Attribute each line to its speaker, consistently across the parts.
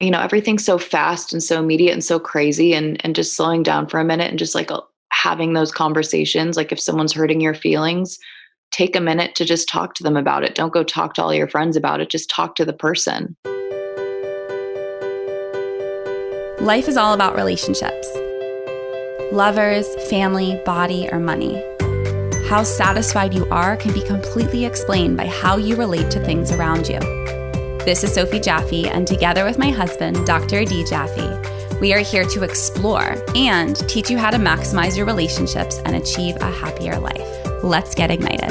Speaker 1: everything's so fast and so immediate and so crazy, and just slowing down for a minute and just like having those conversations. Like if someone's hurting your feelings, take a minute to just talk to them about it. Don't go talk to all your friends about it. Just talk to the person.
Speaker 2: Life is all about relationships. Lovers, family, body, or money. How satisfied you are can be completely explained by how you relate to things around you. This is Sophie Jaffe, and together with my husband, Dr. D. Jaffe, we are here to explore and teach you how to maximize your relationships and achieve a happier life. Let's get ignited.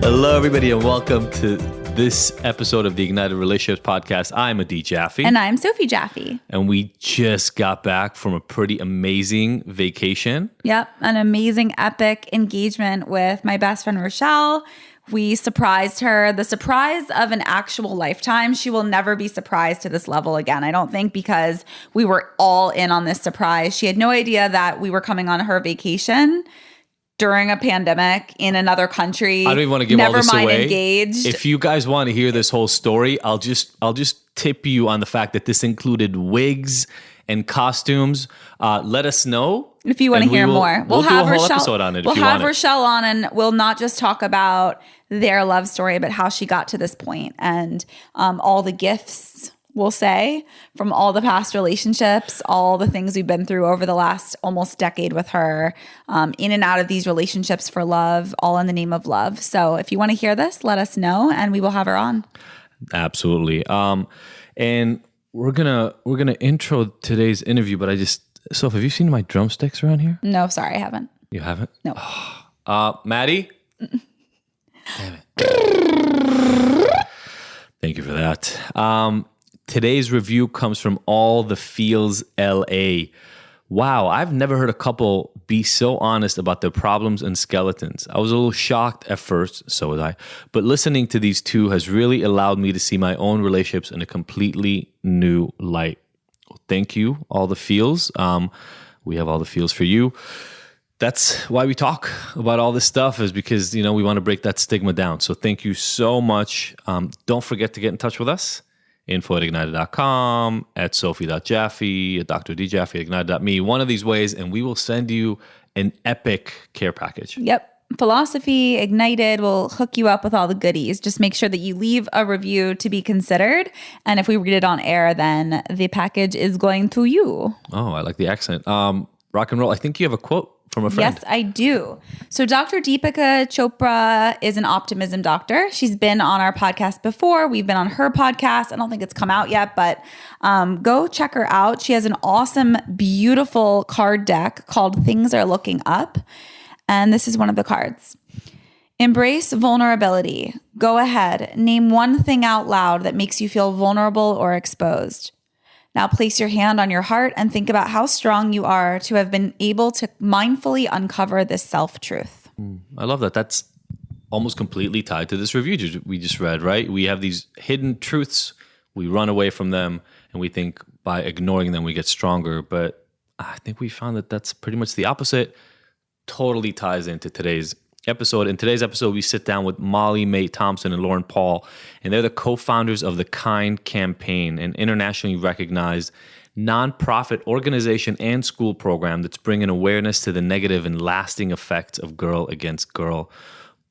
Speaker 3: Hello, everybody, and welcome to this episode of the Ignited Relationships Podcast. I'm D. Jaffe.
Speaker 2: And I'm Sophie Jaffe.
Speaker 3: And we just got back from a pretty amazing vacation.
Speaker 2: Yep, an amazing, epic engagement with my best friend, Rochelle. We surprised her. The surprise of an actual lifetime. She will never be surprised to this level again, I don't think, because we were all in on this surprise. She had no idea that we were coming on her vacation during a pandemic in another country.
Speaker 3: I don't even want to give all this away. Never mind
Speaker 2: engaged.
Speaker 3: If you guys want to hear this whole story, I'll just tip you on the fact that this included wigs and costumes. Let us know
Speaker 2: if you want to hear more.
Speaker 3: We'll do a whole episode on it.
Speaker 2: We'll have Rochelle on, and we'll not just talk about their love story, but how she got to this point and all the gifts, we'll say, from all the past relationships, all the things we've been through over the last almost decade with her, in and out of these relationships for love, all in the name of love. So if you want to hear this, let us know, and we will have her on.
Speaker 3: Absolutely. And we're gonna intro today's interview, but Soph, have you seen my drumsticks around here?
Speaker 2: No, sorry, I haven't.
Speaker 3: You haven't?
Speaker 2: No.
Speaker 3: Maddie? Damn it. Thank you for that. Today's review comes from All the Feels LA. Wow, I've never heard a couple be so honest about their problems and skeletons. I was a little shocked at first, so was I, but listening to these two has really allowed me to see my own relationships in a completely new light. Thank you, All the Feels. We have all the feels for you. That's why we talk about all this stuff, is because, we want to break that stigma down. So thank you so much. Don't forget to get in touch with us. info@ignited.com, at sophie.jaffe, at drdjaffe, ignited.me, one of these ways, and we will send you an epic care package.
Speaker 2: Yep. Philosophy Ignited will hook you up with all the goodies. Just make sure that you leave a review to be considered. And if we read it on air, then the package is going to you.
Speaker 3: Oh, I like the accent. Rock and roll. I think you have a quote from a friend.
Speaker 2: Yes, I do. So Dr. Deepika Chopra is an optimism doctor. She's been on our podcast before. We've been on her podcast. I don't think it's come out yet, but go check her out. She has an awesome, beautiful card deck called Things Are Looking Up. And this is one of the cards. Embrace vulnerability. Go ahead. Name one thing out loud that makes you feel vulnerable or exposed. Now place your hand on your heart and think about how strong you are to have been able to mindfully uncover this self-truth.
Speaker 3: I love that. That's almost completely tied to this review we just read, right? We have these hidden truths. We run away from them, and we think by ignoring them we get stronger. But I think we found that that's pretty much the opposite. Totally ties into today's episode. In today's episode, we sit down with Molly Mae Thompson and Lauren Paul, and they're the co-founders of the KIND campaign, an internationally recognized nonprofit organization and school program that's bringing awareness to the negative and lasting effects of girl against girl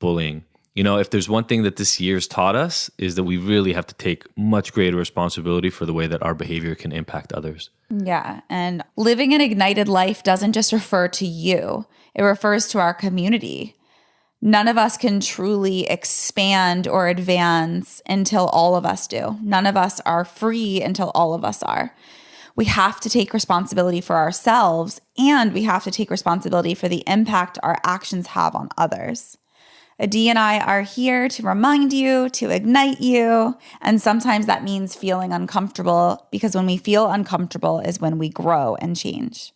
Speaker 3: bullying. If there's one thing that this year's taught us, is that we really have to take much greater responsibility for the way that our behavior can impact others.
Speaker 2: Yeah, and living an ignited life doesn't just refer to you. It refers to our community. None of us can truly expand or advance until all of us do. None of us are free until all of us are. We have to take responsibility for ourselves, and we have to take responsibility for the impact our actions have on others. Adi and I are here to remind you, to ignite you, and sometimes that means feeling uncomfortable, because when we feel uncomfortable is when we grow and change.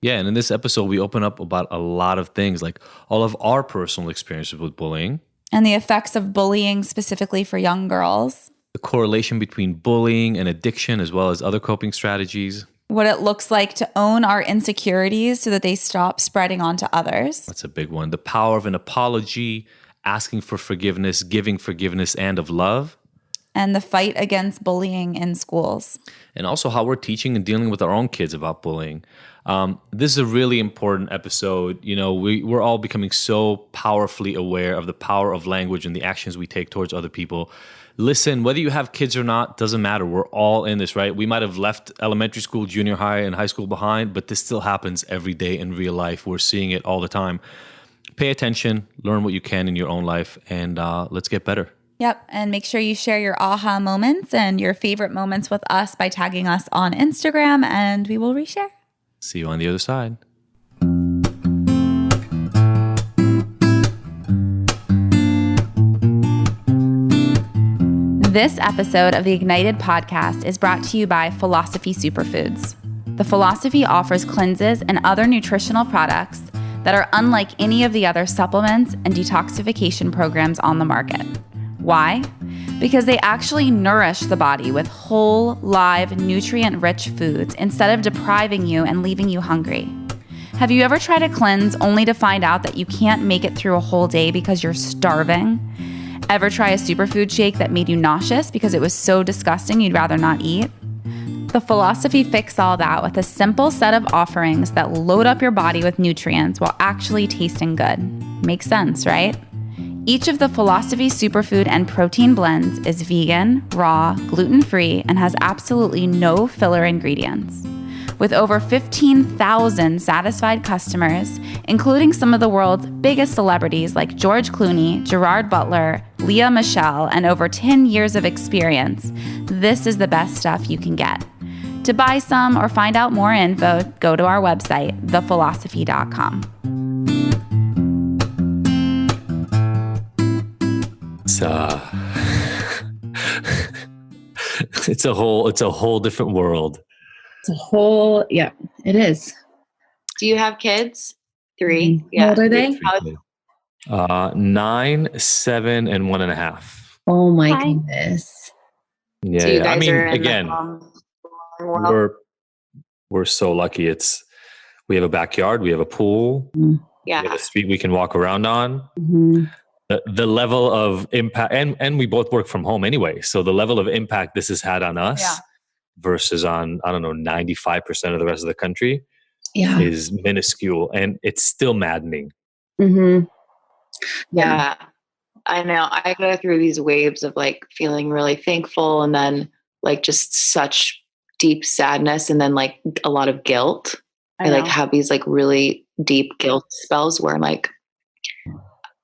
Speaker 3: Yeah, and in this episode, we open up about a lot of things, like all of our personal experiences with bullying.
Speaker 2: And the effects of bullying specifically for young girls.
Speaker 3: The correlation between bullying and addiction, as well as other coping strategies.
Speaker 2: What it looks like to own our insecurities so that they stop spreading onto others.
Speaker 3: That's a big one. The power of an apology, asking for forgiveness, giving forgiveness, and of love.
Speaker 2: and the fight against bullying in schools.
Speaker 3: And also how we're teaching and dealing with our own kids about bullying. This is a really important episode. You know, we're all becoming so powerfully aware of the power of language and the actions we take towards other people. Listen, whether you have kids or not, doesn't matter. We're all in this, right? We might have left elementary school, junior high, and high school behind, but this still happens every day in real life. We're seeing it all the time. Pay attention, learn what you can in your own life, and let's get better.
Speaker 2: Yep. And make sure you share your aha moments and your favorite moments with us by tagging us on Instagram, and we will reshare.
Speaker 3: See you on the other side.
Speaker 2: This episode of the Ignited podcast is brought to you by Philosophy Superfoods. The Philosophy offers cleanses and other nutritional products that are unlike any of the other supplements and detoxification programs on the market. Why? Because they actually nourish the body with whole, live, nutrient-rich foods instead of depriving you and leaving you hungry. Have you ever tried a cleanse only to find out that you can't make it through a whole day because you're starving? Ever try a superfood shake that made you nauseous because it was so disgusting you'd rather not eat? The Philosophy fix all that with a simple set of offerings that load up your body with nutrients while actually tasting good. Makes sense, right? Each of the Philosophy superfood and protein blends is vegan, raw, gluten-free, and has absolutely no filler ingredients. With over 15,000 satisfied customers, including some of the world's biggest celebrities like George Clooney, Gerard Butler, Lea Michele, and over 10 years of experience, this is the best stuff you can get. To buy some or find out more info, go to our website, thephilosophy.com.
Speaker 3: It's a whole different world.
Speaker 4: Yeah, it is.
Speaker 1: Do you have kids? 3?
Speaker 4: How old are they?
Speaker 3: 9, 7, and 1.5.
Speaker 4: Oh my goodness.
Speaker 3: Yeah,
Speaker 1: So you guys
Speaker 3: I mean,
Speaker 1: are in
Speaker 3: again,
Speaker 1: the world?
Speaker 3: we're so lucky. We have a backyard, we have a pool, we have a street we can walk around on.
Speaker 4: Mm-hmm.
Speaker 3: The level of impact, and we both work from home anyway. So the level of impact this has had on us versus on, 95% of the rest of the country is minuscule, and it's still maddening.
Speaker 4: Mm-hmm.
Speaker 1: Yeah, I know. I go through these waves of like feeling really thankful and then like just such deep sadness and then like a lot of guilt. I like have these like really deep guilt spells where I'm like,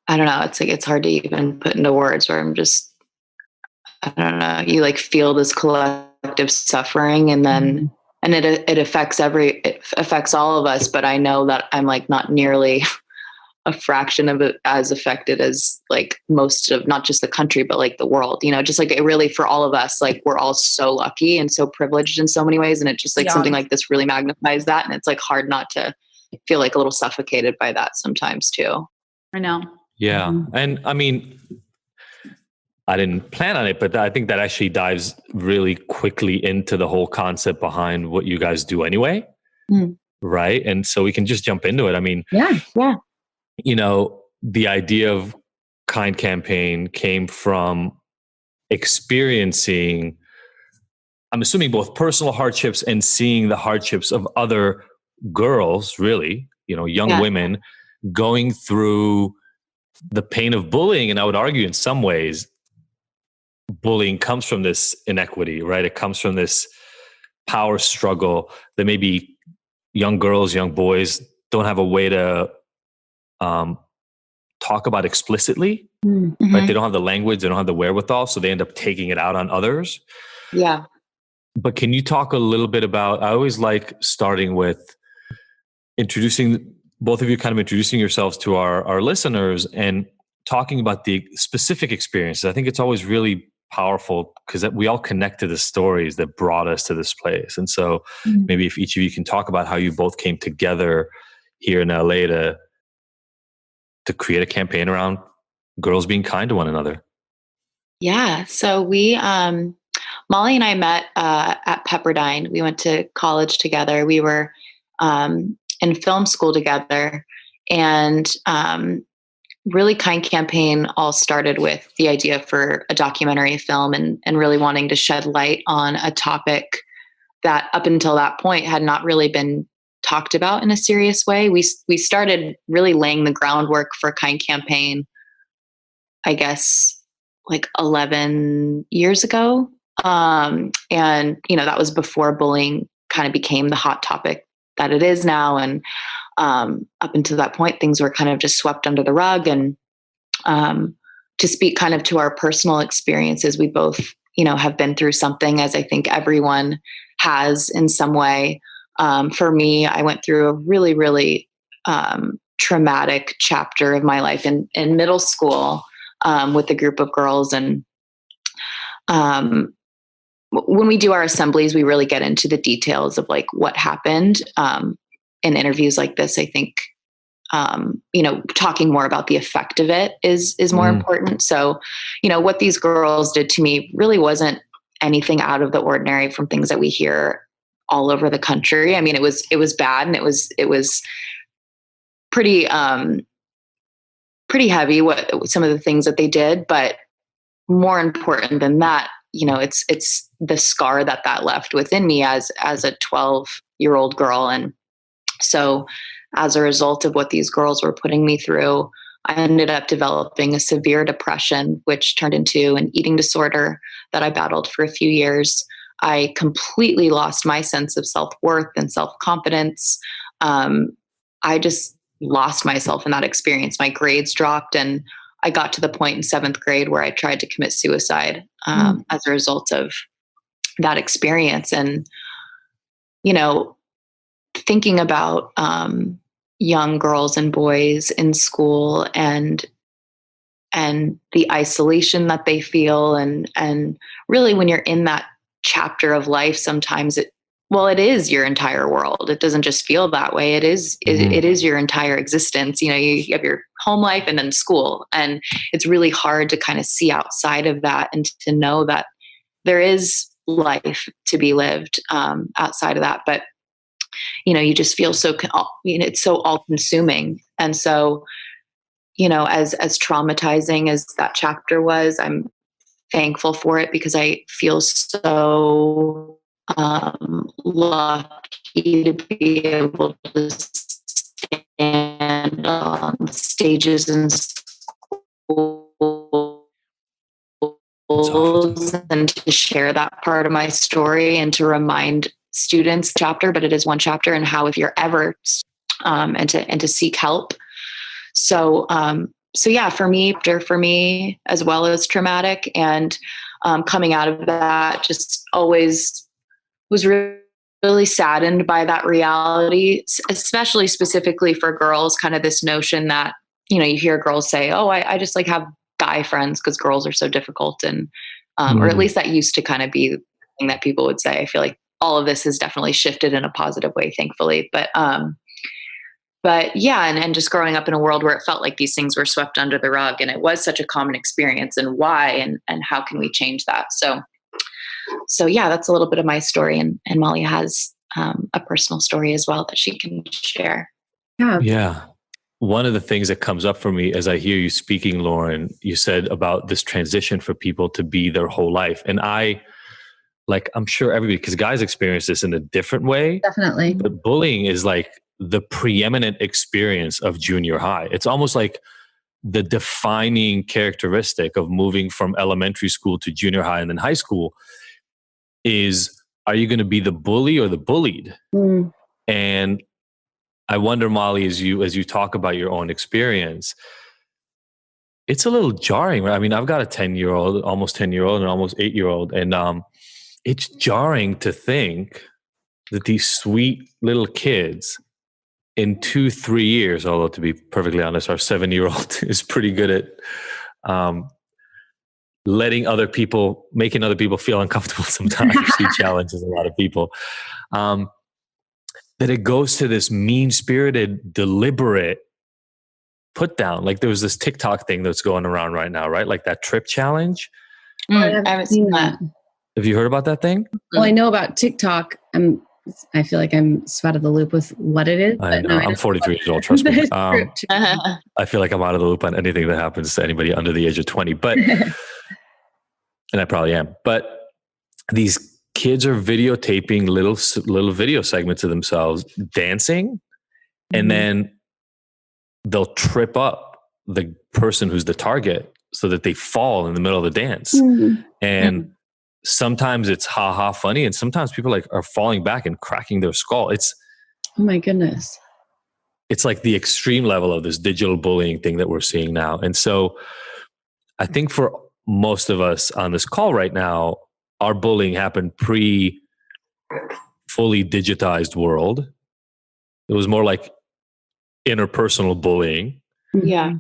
Speaker 1: I don't know. It's like, it's hard to even put into words where I'm just, I don't know. You like feel this collective suffering and then, and it affects all of us, but I know that I'm like not nearly a fraction of it as affected as like most of not just the country, but like the world, you know, just like it really for all of us, like we're all so lucky and so privileged in so many ways. And it just like something like this really magnifies that. And it's like hard not to feel like a little suffocated by that sometimes too.
Speaker 2: I know.
Speaker 3: Yeah. And I mean, I didn't plan on it, but I think that actually dives really quickly into the whole concept behind what you guys do anyway. Right. And so we can just jump into it. I mean, you know, the idea of Kind Campaign came from experiencing, I'm assuming, both personal hardships and seeing the hardships of other girls, really, you know, young women going through the pain of bullying. And I would argue in some ways, bullying comes from this inequity, right? It comes from this power struggle that maybe young girls, young boys don't have a way to talk about explicitly, right? They don't have the language, they don't have the wherewithal, so they end up taking it out on others.
Speaker 1: Yeah.
Speaker 3: But can you talk a little bit about, I always like starting with introducing, both of you kind of introducing yourselves to our listeners and talking about the specific experiences. I think it's always really powerful because we all connect to the stories that brought us to this place. And so maybe if each of you can talk about how you both came together here in LA to create a campaign around girls being kind to one another.
Speaker 1: Yeah. So we, Molly and I met at Pepperdine. We went to college together. We were in film school together. And really Kind Campaign all started with the idea for a documentary film and really wanting to shed light on a topic that up until that point had not really been talked about in a serious way. We started really laying the groundwork for Kind Campaign, I guess, like 11 years ago. And, that was before bullying kind of became the hot topic that it is now. And up until that point, things were kind of just swept under the rug. And to speak kind of to our personal experiences, we both, have been through something, as I think everyone has in some way. For me, I went through a really, really traumatic chapter of my life in middle school with a group of girls. And when we do our assemblies, we really get into the details of like what happened. In interviews like this, I think, talking more about the effect of it is more important. So, what these girls did to me really wasn't anything out of the ordinary from things that we hear all over the country. I mean, it was bad, and it was pretty heavy what some of the things that they did, but more important than that, it's the scar that left within me as a 12-year-old girl. And so as a result of what these girls were putting me through, I ended up developing a severe depression, which turned into an eating disorder that I battled for a few years. I completely lost my sense of self-worth and self-confidence. I just lost myself in that experience. My grades dropped, and I got to the point in 7th grade where I tried to commit suicide as a result of that experience. And, thinking about young girls and boys in school and the isolation that they feel, and really when you're in that chapter of life, sometimes it is your entire world. It doesn't just feel that way. It is your entire existence. You have your home life and then school, and it's really hard to kind of see outside of that and to know that there is life to be lived outside of that. But you just feel so, it's so all consuming. And so, as traumatizing as that chapter was, I'm thankful for it because I feel so lucky to be able to stand on stages in schools and to share that part of my story and to remind students chapter, but it is one chapter, and how if you're ever and to seek help. So yeah, for me as well as traumatic, and coming out of that, just always was really saddened by that reality, especially specifically for girls. Kind of this notion that you hear girls say, "Oh, I just like have guy friends because girls are so difficult," and or at least that used to kind of be the thing that people would say. I feel like all of this has definitely shifted in a positive way, thankfully. But yeah, and just growing up in a world where it felt like these things were swept under the rug, and it was such a common experience, and why, and how can we change that? So yeah, that's a little bit of my story, and Molly has a personal story as well that she can share.
Speaker 3: Yeah. One of the things that comes up for me as I hear you speaking, Lauren, you said about this transition for people to be their whole life. And I'm sure everybody, because guys experience this in a different way.
Speaker 4: Definitely.
Speaker 3: But bullying is like the preeminent experience of junior high. It's almost like the defining characteristic of moving from elementary school to junior high and then high school is, are you going to be the bully or the bullied? And I wonder, Molly, as you talk about your own experience, it's a little jarring, right? I mean, I've got a 10-year-old, almost 10-year-old, and almost 8-year-old, and it's jarring to think that these sweet little kids in 2-3 years, although to be perfectly honest, our 7-year-old is pretty good at making other people feel uncomfortable sometimes. She challenges a lot of people. That it goes to this mean-spirited, deliberate put down. Like there was this TikTok thing that's going around right now, right? Like that trip challenge.
Speaker 1: I haven't seen that.
Speaker 3: Have you heard about that thing?
Speaker 4: Well, I know about TikTok. I'm I feel like I'm so out of the loop with what it is.
Speaker 3: I know. I'm 43 years old. Trust me.
Speaker 4: That is true, too.
Speaker 3: I feel like I'm out of the loop on anything that happens to anybody under the age of 20, but, and I probably am, but these kids are videotaping little video segments of themselves dancing, and then they'll trip up the person who's the target so that they fall in the middle of the dance. And sometimes it's ha funny, and sometimes people are falling back and cracking their skull. It's,
Speaker 4: oh my goodness.
Speaker 3: It's like the extreme level of this digital bullying thing that we're seeing now. And so I think for most of us on this call right now, our bullying happened fully digitized world. It was more like interpersonal bullying.
Speaker 1: Yeah.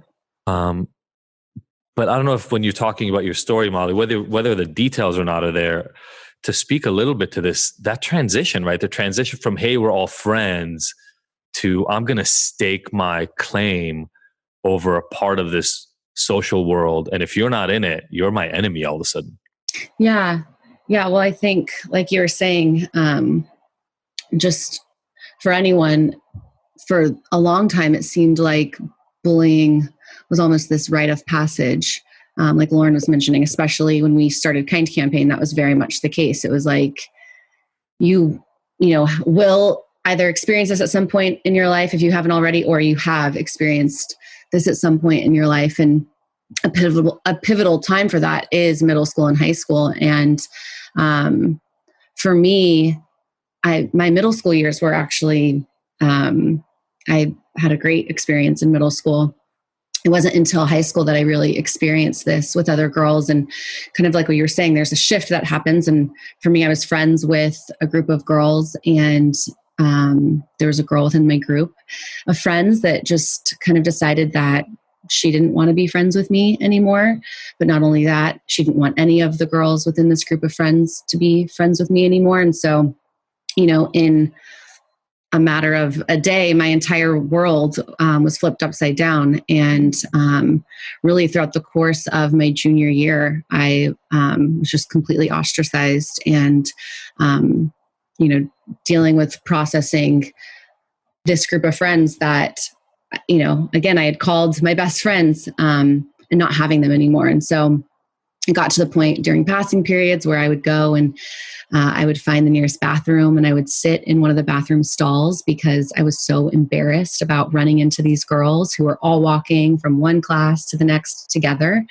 Speaker 3: But I don't know if when you're talking about your story, Molly, whether the details or not are there, to speak a little bit to that transition, right? The transition from, hey, we're all friends, to I'm going to stake my claim over a part of this social world. And if you're not in it, you're my enemy all of a sudden.
Speaker 4: Yeah. Yeah. Well, I think like you were saying, just for anyone, for a long time, it seemed like bullying was almost this rite of passage. Like Lauren was mentioning, especially when we started Kind Campaign, that was very much the case. It was like, you will either experience this at some point in your life if you haven't already, or you have experienced this at some point in your life. And a pivotal time for that is middle school and high school. And for me, my middle school years were actually, I had a great experience in middle school. It wasn't until high school that I really experienced this with other girls, and kind of like what you were saying, there's a shift that happens. And for me, I was friends with a group of girls, and there was a girl within my group of friends that just kind of decided that she didn't want to be friends with me anymore. But not only that, she didn't want any of the girls within this group of friends to be friends with me anymore. And so, in a matter of a day, my entire world was flipped upside down. And really throughout the course of my junior year, I was just completely ostracized, and, dealing with processing this group of friends that, again, I had called my best friends, and not having them anymore. And so it got to the point during passing periods where I would go and I would find the nearest bathroom, and I would sit in one of the bathroom stalls because I was so embarrassed about running into these girls who were all walking from one class to the next together.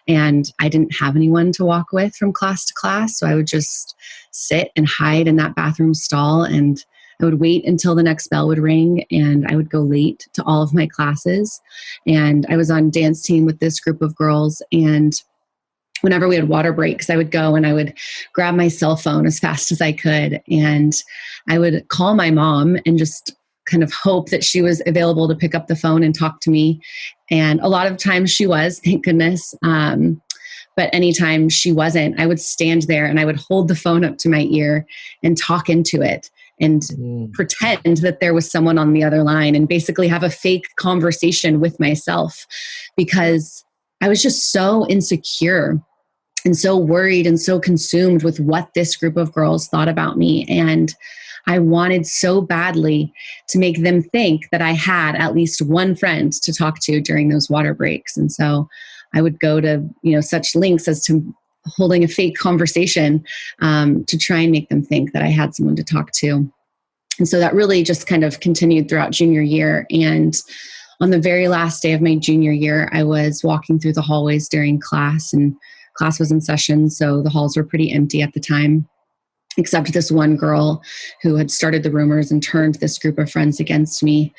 Speaker 4: And I didn't have anyone to walk with from class to class. So I would just sit and hide in that bathroom stall, and I would wait until the next bell would ring, and I would go late to all of my classes. And I was on dance team with this group of girls, and whenever we had water breaks, I would go and I would grab my cell phone as fast as I could, and I would call my mom and just kind of hope that she was available to pick up the phone and talk to me. And a lot of times she was, thank goodness. But anytime she wasn't, I would stand there and I would hold the phone up to my ear and talk into it and pretend that there was someone on the other line, and basically have a fake conversation with myself, because I was just so insecure and so worried and so consumed with what this group of girls thought about me. And I wanted so badly to make them think that I had at least one friend to talk to during those water breaks. And so I would go to, such lengths as to holding a fake conversation to try and make them think that I had someone to talk to. And so that really just kind of continued throughout junior year. And on the very last day of my junior year, I was walking through the hallways during class, and class was in session, so the halls were pretty empty at the time, except this one girl who had started the rumors and turned this group of friends against me,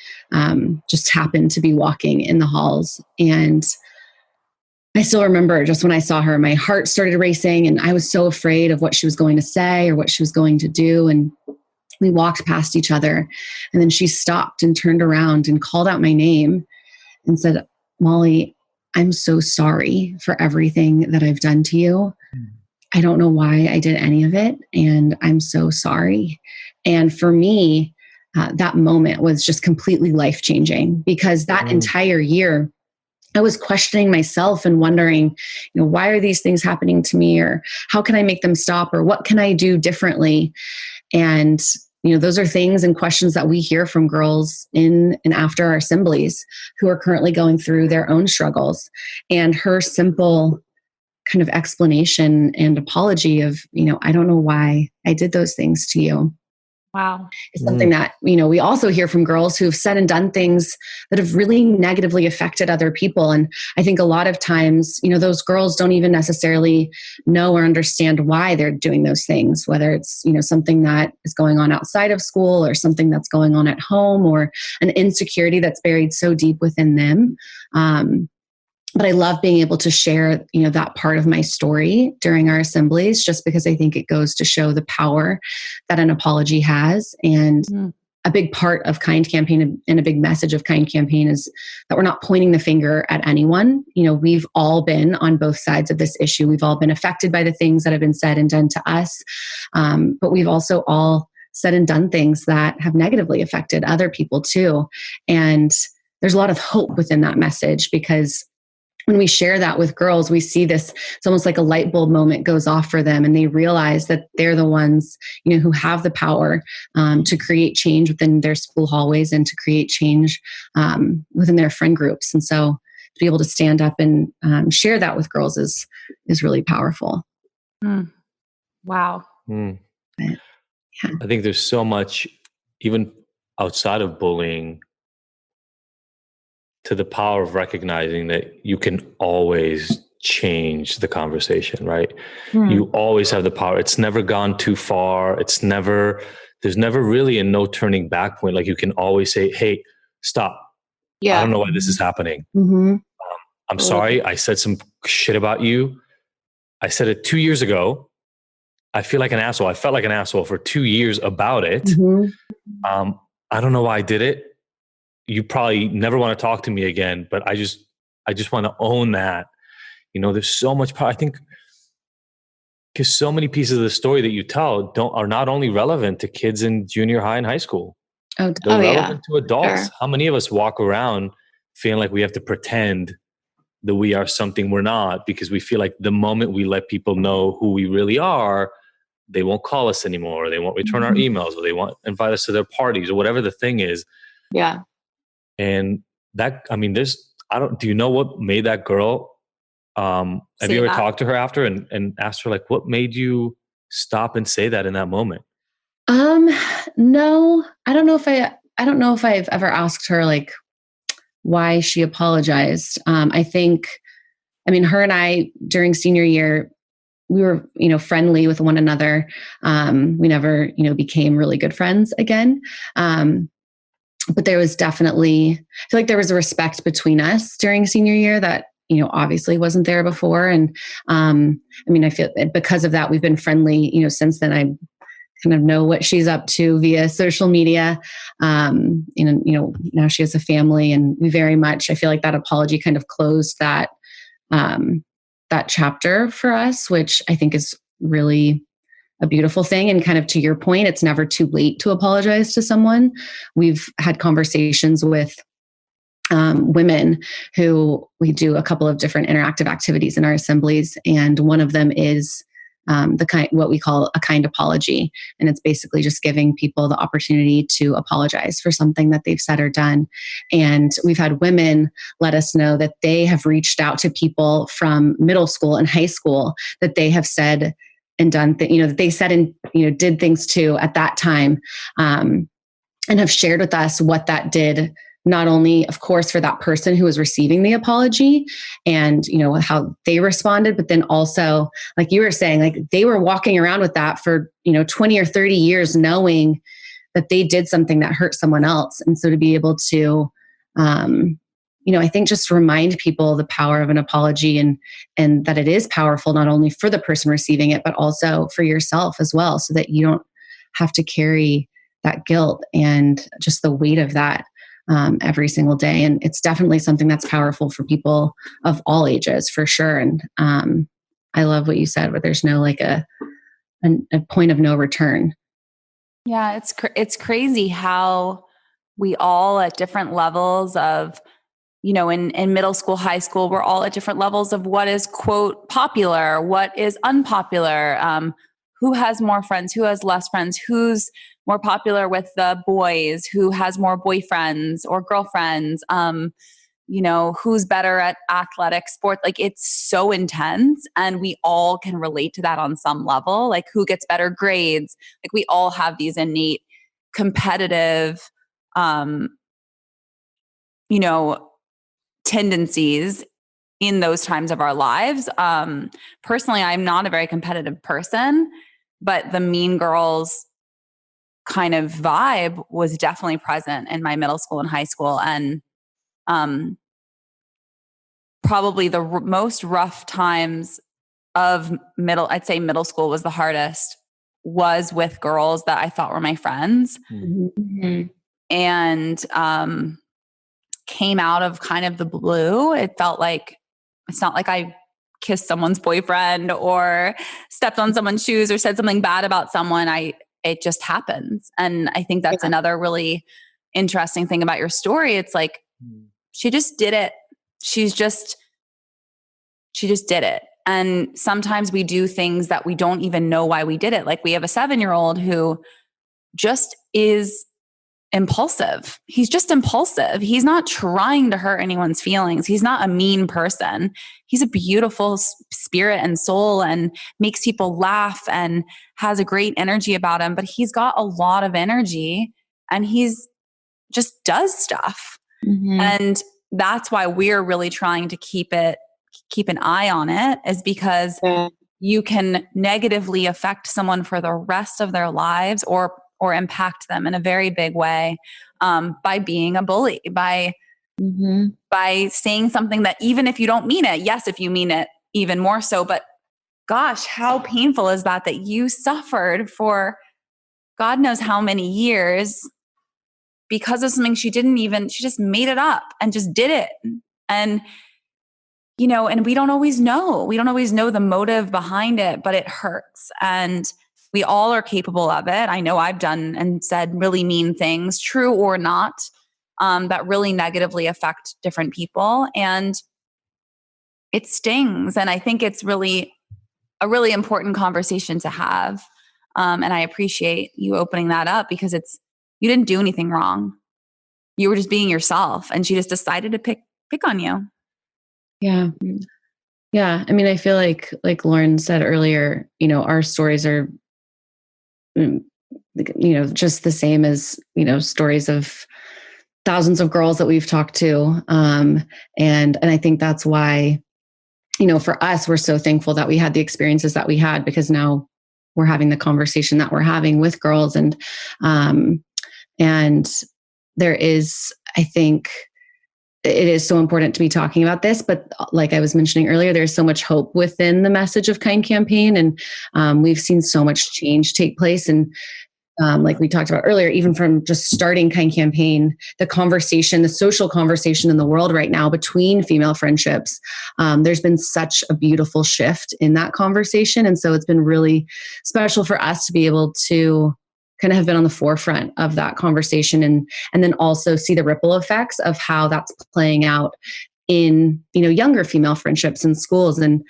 Speaker 4: just happened to be walking in the halls. And I still remember just when I saw her, my heart started racing, and I was so afraid of what she was going to say or what she was going to do. And we walked past each other, and then she stopped and turned around and called out my name and said, "Molly, I'm so sorry for everything that I've done to you. I don't know why I did any of it, and I'm so sorry." And for me, that moment was just completely life-changing, because that entire year, I was questioning myself and wondering, why are these things happening to me, or how can I make them stop, or what can I do differently? And those are things and questions that we hear from girls in and after our assemblies who are currently going through their own struggles. And her simple kind of explanation and apology of, I don't know why I did those things to you.
Speaker 1: Wow.
Speaker 4: It's something that, we also hear from girls who've said and done things that have really negatively affected other people. And I think a lot of times, those girls don't even necessarily know or understand why they're doing those things, whether it's, something that is going on outside of school or something that's going on at home or an insecurity that's buried so deep within them. But I love being able to share, that part of my story during our assemblies, just because I think it goes to show the power that an apology has. And a big part of Kind Campaign and a big message of Kind Campaign is that we're not pointing the finger at anyone. We've all been on both sides of this issue. We've all been affected by the things that have been said and done to us. But we've also all said and done things that have negatively affected other people too. And there's a lot of hope within that message, because when we share that with girls, we see this, it's almost like a light bulb moment goes off for them, and they realize that they're the ones, who have the power to create change within their school hallways and to create change within their friend groups. And so to be able to stand up and share that with girls is really powerful.
Speaker 1: Wow.
Speaker 4: But, yeah.
Speaker 3: I think there's so much, even outside of bullying, to the power of recognizing that you can always change the conversation, right? You always have the power. It's never gone too far. There's never really a no turning back point. Like, you can always say, hey, stop.
Speaker 1: Yeah.
Speaker 3: I don't know why this is happening. I'm sorry. I said some shit about you. I said it 2 years ago. I feel like an asshole. I felt like an asshole for 2 years about it. I don't know why I did it. You probably never want to talk to me again, but I just want to own that. There's so much power. I think because so many pieces of the story that you tell are not only relevant to kids in junior high and high school. They're relevant to adults. Sure. How many of us walk around feeling like we have to pretend that we are something we're not, because we feel like the moment we let people know who we really are, they won't call us anymore, or they won't return our emails, or they won't invite us to their parties, or whatever the thing is.
Speaker 1: Yeah.
Speaker 3: And that, do you know what made that girl, have you ever talked to her after and asked her, like, what made you stop and say that in that moment?
Speaker 4: No, I don't know if I've ever asked her, like, why she apologized. I think, her and I during senior year, we were, friendly with one another. We never, became really good friends again. But there was definitely, I feel like there was a respect between us during senior year that, obviously wasn't there before. And I feel because of that, we've been friendly, since then. I kind of know what she's up to via social media. Now she has a family, and we very much, I feel like that apology kind of closed that chapter for us, which I think is really a beautiful thing. And kind of to your point, it's never too late to apologize to someone. We've had conversations with women who we do a couple of different interactive activities in our assemblies. And one of them is what we call a kind apology. And it's basically just giving people the opportunity to apologize for something that they've said or done. And we've had women let us know that they have reached out to people from middle school and high school that they have said and done, that they said and, did things to at that time, and have shared with us what that did, not only, of course, for that person who was receiving the apology and, how they responded, but then also, like you were saying, like they were walking around with that for, 20 or 30 years, knowing that they did something that hurt someone else. And so to be able to, I think just remind people the power of an apology and that it is powerful, not only for the person receiving it, but also for yourself as well, so that you don't have to carry that guilt and just the weight of that every single day. And it's definitely something that's powerful for people of all ages, for sure. And I love what you said, where there's no like a point of no return.
Speaker 2: Yeah, it's crazy how we all at different levels of, in middle school, high school, we're all at different levels of what is, quote, popular, what is unpopular, who has more friends, who has less friends, who's more popular with the boys, who has more boyfriends or girlfriends, who's better at athletic sport. Like, it's so intense, and we all can relate to that on some level. Like, who gets better grades? Like, we all have these innate competitive, tendencies in those times of our lives. Personally, I'm not a very competitive person, but the Mean Girls kind of vibe was definitely present in my middle school and high school. And probably the most rough times of I'd say middle school was the hardest, was with girls that I thought were my friends.
Speaker 4: Mm-hmm.
Speaker 2: And came out of kind of the blue. It felt like, it's not like I kissed someone's boyfriend or stepped on someone's shoes or said something bad about someone. It just happens. And I think that's another really interesting thing about your story. It's like, she just did it. She just did it. And sometimes we do things that we don't even know why we did it. Like, we have a 7-year-old who just is impulsive. He's just impulsive. He's not trying to hurt anyone's feelings. He's not a mean person. He's a beautiful spirit and soul and makes people laugh and has a great energy about him, but he's got a lot of energy and he's just does stuff.
Speaker 4: Mm-hmm.
Speaker 2: And that's why we're really trying to keep an eye on it, is because you can negatively affect someone for the rest of their lives or impact them in a very big way, by being a bully, by saying something that, even if you don't mean it, yes, if you mean it, even more so, but gosh, how painful is that you suffered for God knows how many years because of something she just made it up and just did it. And, and we don't always know. We don't always know the motive behind it, but it hurts. And we all are capable of it. I know I've done and said really mean things, true or not, that really negatively affect different people. And it stings. And I think it's really a really important conversation to have. And I appreciate you opening that up, because you didn't do anything wrong. You were just being yourself, and she just decided to pick on you.
Speaker 4: Yeah. Yeah. I mean, I feel like Lauren said earlier, our stories are, just the same as, stories of thousands of girls that we've talked to. And I think that's why, for us, we're so thankful that we had the experiences that we had, because now we're having the conversation that we're having with girls. And there is, I think, it is so important to be talking about this, but like I was mentioning earlier, there's so much hope within the Message of Kind campaign. And we've seen so much change take place. And like we talked about earlier, even from just starting Kind campaign, the social conversation in the world right now between female friendships, there's been such a beautiful shift in that conversation. And so it's been really special for us to be able to kind of have been on the forefront of that conversation, and then also see the ripple effects of how that's playing out in, younger female friendships in schools. And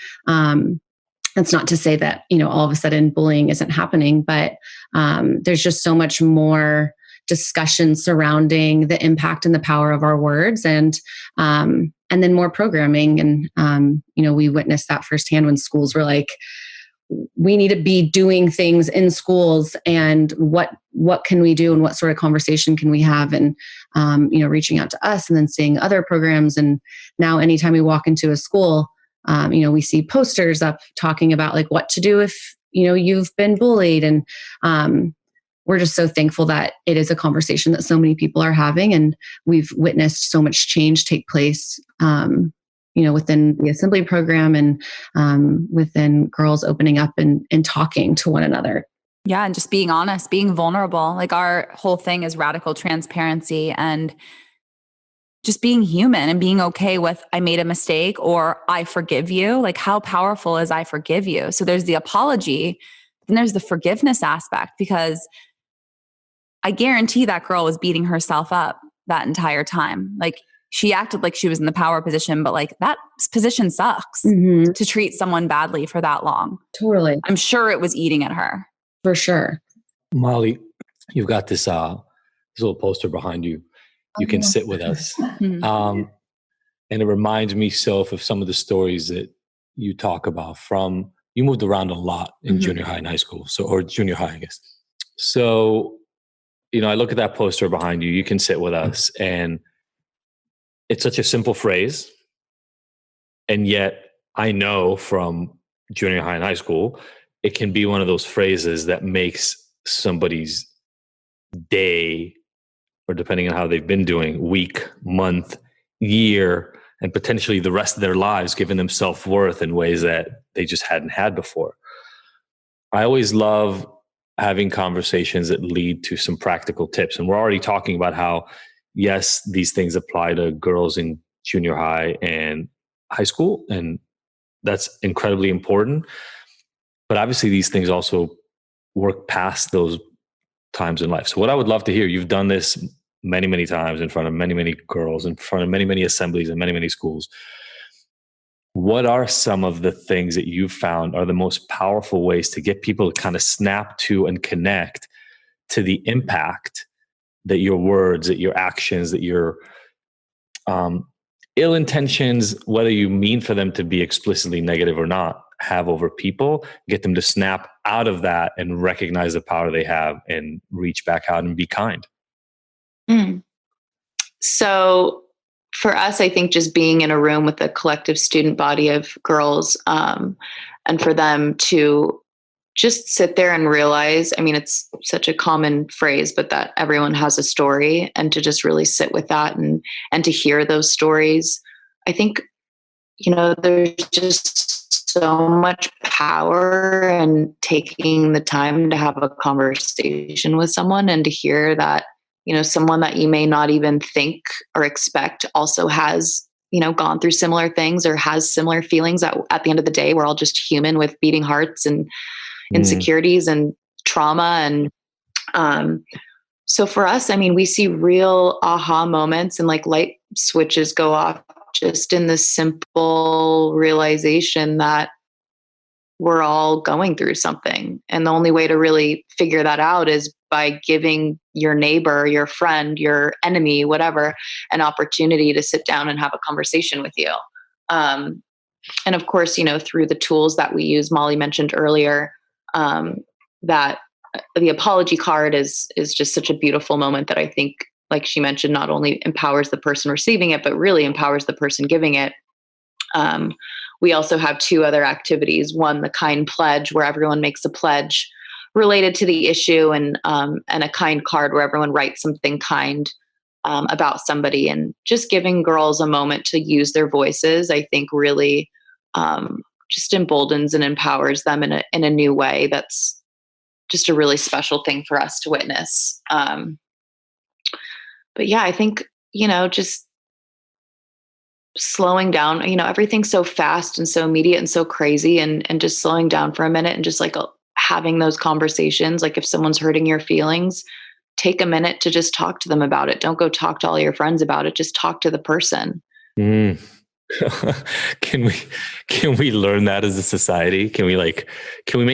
Speaker 4: that's not to say that, all of a sudden bullying isn't happening, but there's just so much more discussion surrounding the impact and the power of our words, and then more programming. And, we witnessed that firsthand when schools were like, we need to be doing things in schools, and what can we do, and what sort of conversation can we have, and reaching out to us, and then seeing other programs. And now anytime we walk into a school, we see posters up talking about like what to do if you've been bullied. And we're just so thankful that it is a conversation that so many people are having, and we've witnessed so much change take place within the assembly program, and within girls opening up and talking to one another.
Speaker 2: Yeah. And just being honest, being vulnerable. Like, our whole thing is radical transparency and just being human, and being okay with, I made a mistake, or I forgive you. Like, how powerful is I forgive you? So there's the apology, then there's the forgiveness aspect, because I guarantee that girl was beating herself up that entire time. Like, she acted like she was in the power position, but like that position sucks to treat someone badly for that long.
Speaker 4: Totally.
Speaker 2: I'm sure it was eating at her.
Speaker 4: For sure.
Speaker 5: Molly, you've got this little poster behind you. You can sit with us. And it reminds me, Soph, of some of the stories that you talk about from, you moved around a lot in junior high and high school. So, or junior high, I guess. So, I look at that poster behind you, you can sit with us, and it's such a simple phrase. And yet I know from junior high and high school, it can be one of those phrases that makes somebody's day, or depending on how they've been doing, week, month, year, and potentially the rest of their lives, giving them self-worth in ways that they just hadn't had before. I always love having conversations that lead to some practical tips. And we're already talking about how, yes, these things apply to girls in junior high and high school, and that's incredibly important. But obviously these things also work past those times in life. So what I would love to hear, you've done this many, many times in front of many, many girls, in front of many, many assemblies and many, many schools. What are some of the things that you've found are the most powerful ways to get people to kind of snap to and connect to the impact that your words, that your actions, that your ill intentions, whether you mean for them to be explicitly negative or not, have over people, get them to snap out of that and recognize the power they have and reach back out and be kind?
Speaker 1: So for us, I think just being in a room with a collective student body of girls, and for them to just sit there and realize, I mean, it's such a common phrase, but that everyone has a story, and to just really sit with that and to hear those stories. I think, there's just so much power in taking the time to have a conversation with someone and to hear that, someone that you may not even think or expect also has, gone through similar things or has similar feelings. At the end of the day, we're all just human with beating hearts and insecurities and trauma. And so for us, I mean, we see real aha moments and like light switches go off just in the simple realization that we're all going through something. And the only way to really figure that out is by giving your neighbor, your friend, your enemy, whatever, an opportunity to sit down and have a conversation with you. And of course, through the tools that we use, Molly mentioned earlier, that the apology card is just such a beautiful moment that I think, like she mentioned, not only empowers the person receiving it, but really empowers the person giving it. We also have two other activities. One, the kind pledge, where everyone makes a pledge related to the issue, and a kind card where everyone writes something kind about somebody. And just giving girls a moment to use their voices, I think really just emboldens and empowers them in a new way. That's just a really special thing for us to witness. But yeah, I think, just slowing down, everything's so fast and so immediate and so crazy, and just slowing down for a minute and just like having those conversations. Like if someone's hurting your feelings, take a minute to just talk to them about it. Don't go talk to all your friends about it. Just talk to the person.
Speaker 5: Can we learn that as a society? Can we make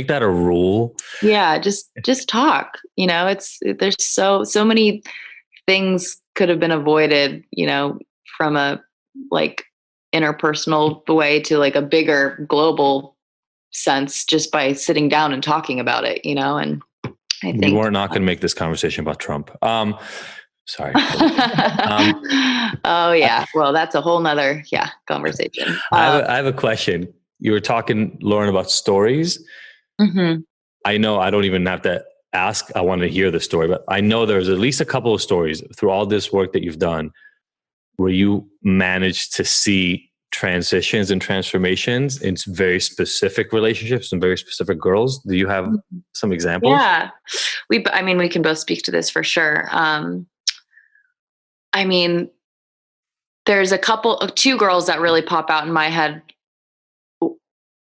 Speaker 5: that a rule?
Speaker 1: Yeah, just talk. There's so many things could have been avoided, from a like interpersonal way to like a bigger global sense, just by sitting down and talking about it, and I think
Speaker 5: you are not going to make this conversation about Trump. Sorry.
Speaker 1: Oh yeah. Well, that's a whole nother conversation.
Speaker 5: I have a question. You were talking, Lauren, about stories. I know I don't even have to ask. I want to hear the story, but I know there's at least a couple of stories through all this work that you've done where you managed to see transitions and transformations in very specific relationships and very specific girls. Do you have some examples?
Speaker 1: Yeah, we can both speak to this for sure. There's two girls that really pop out in my head.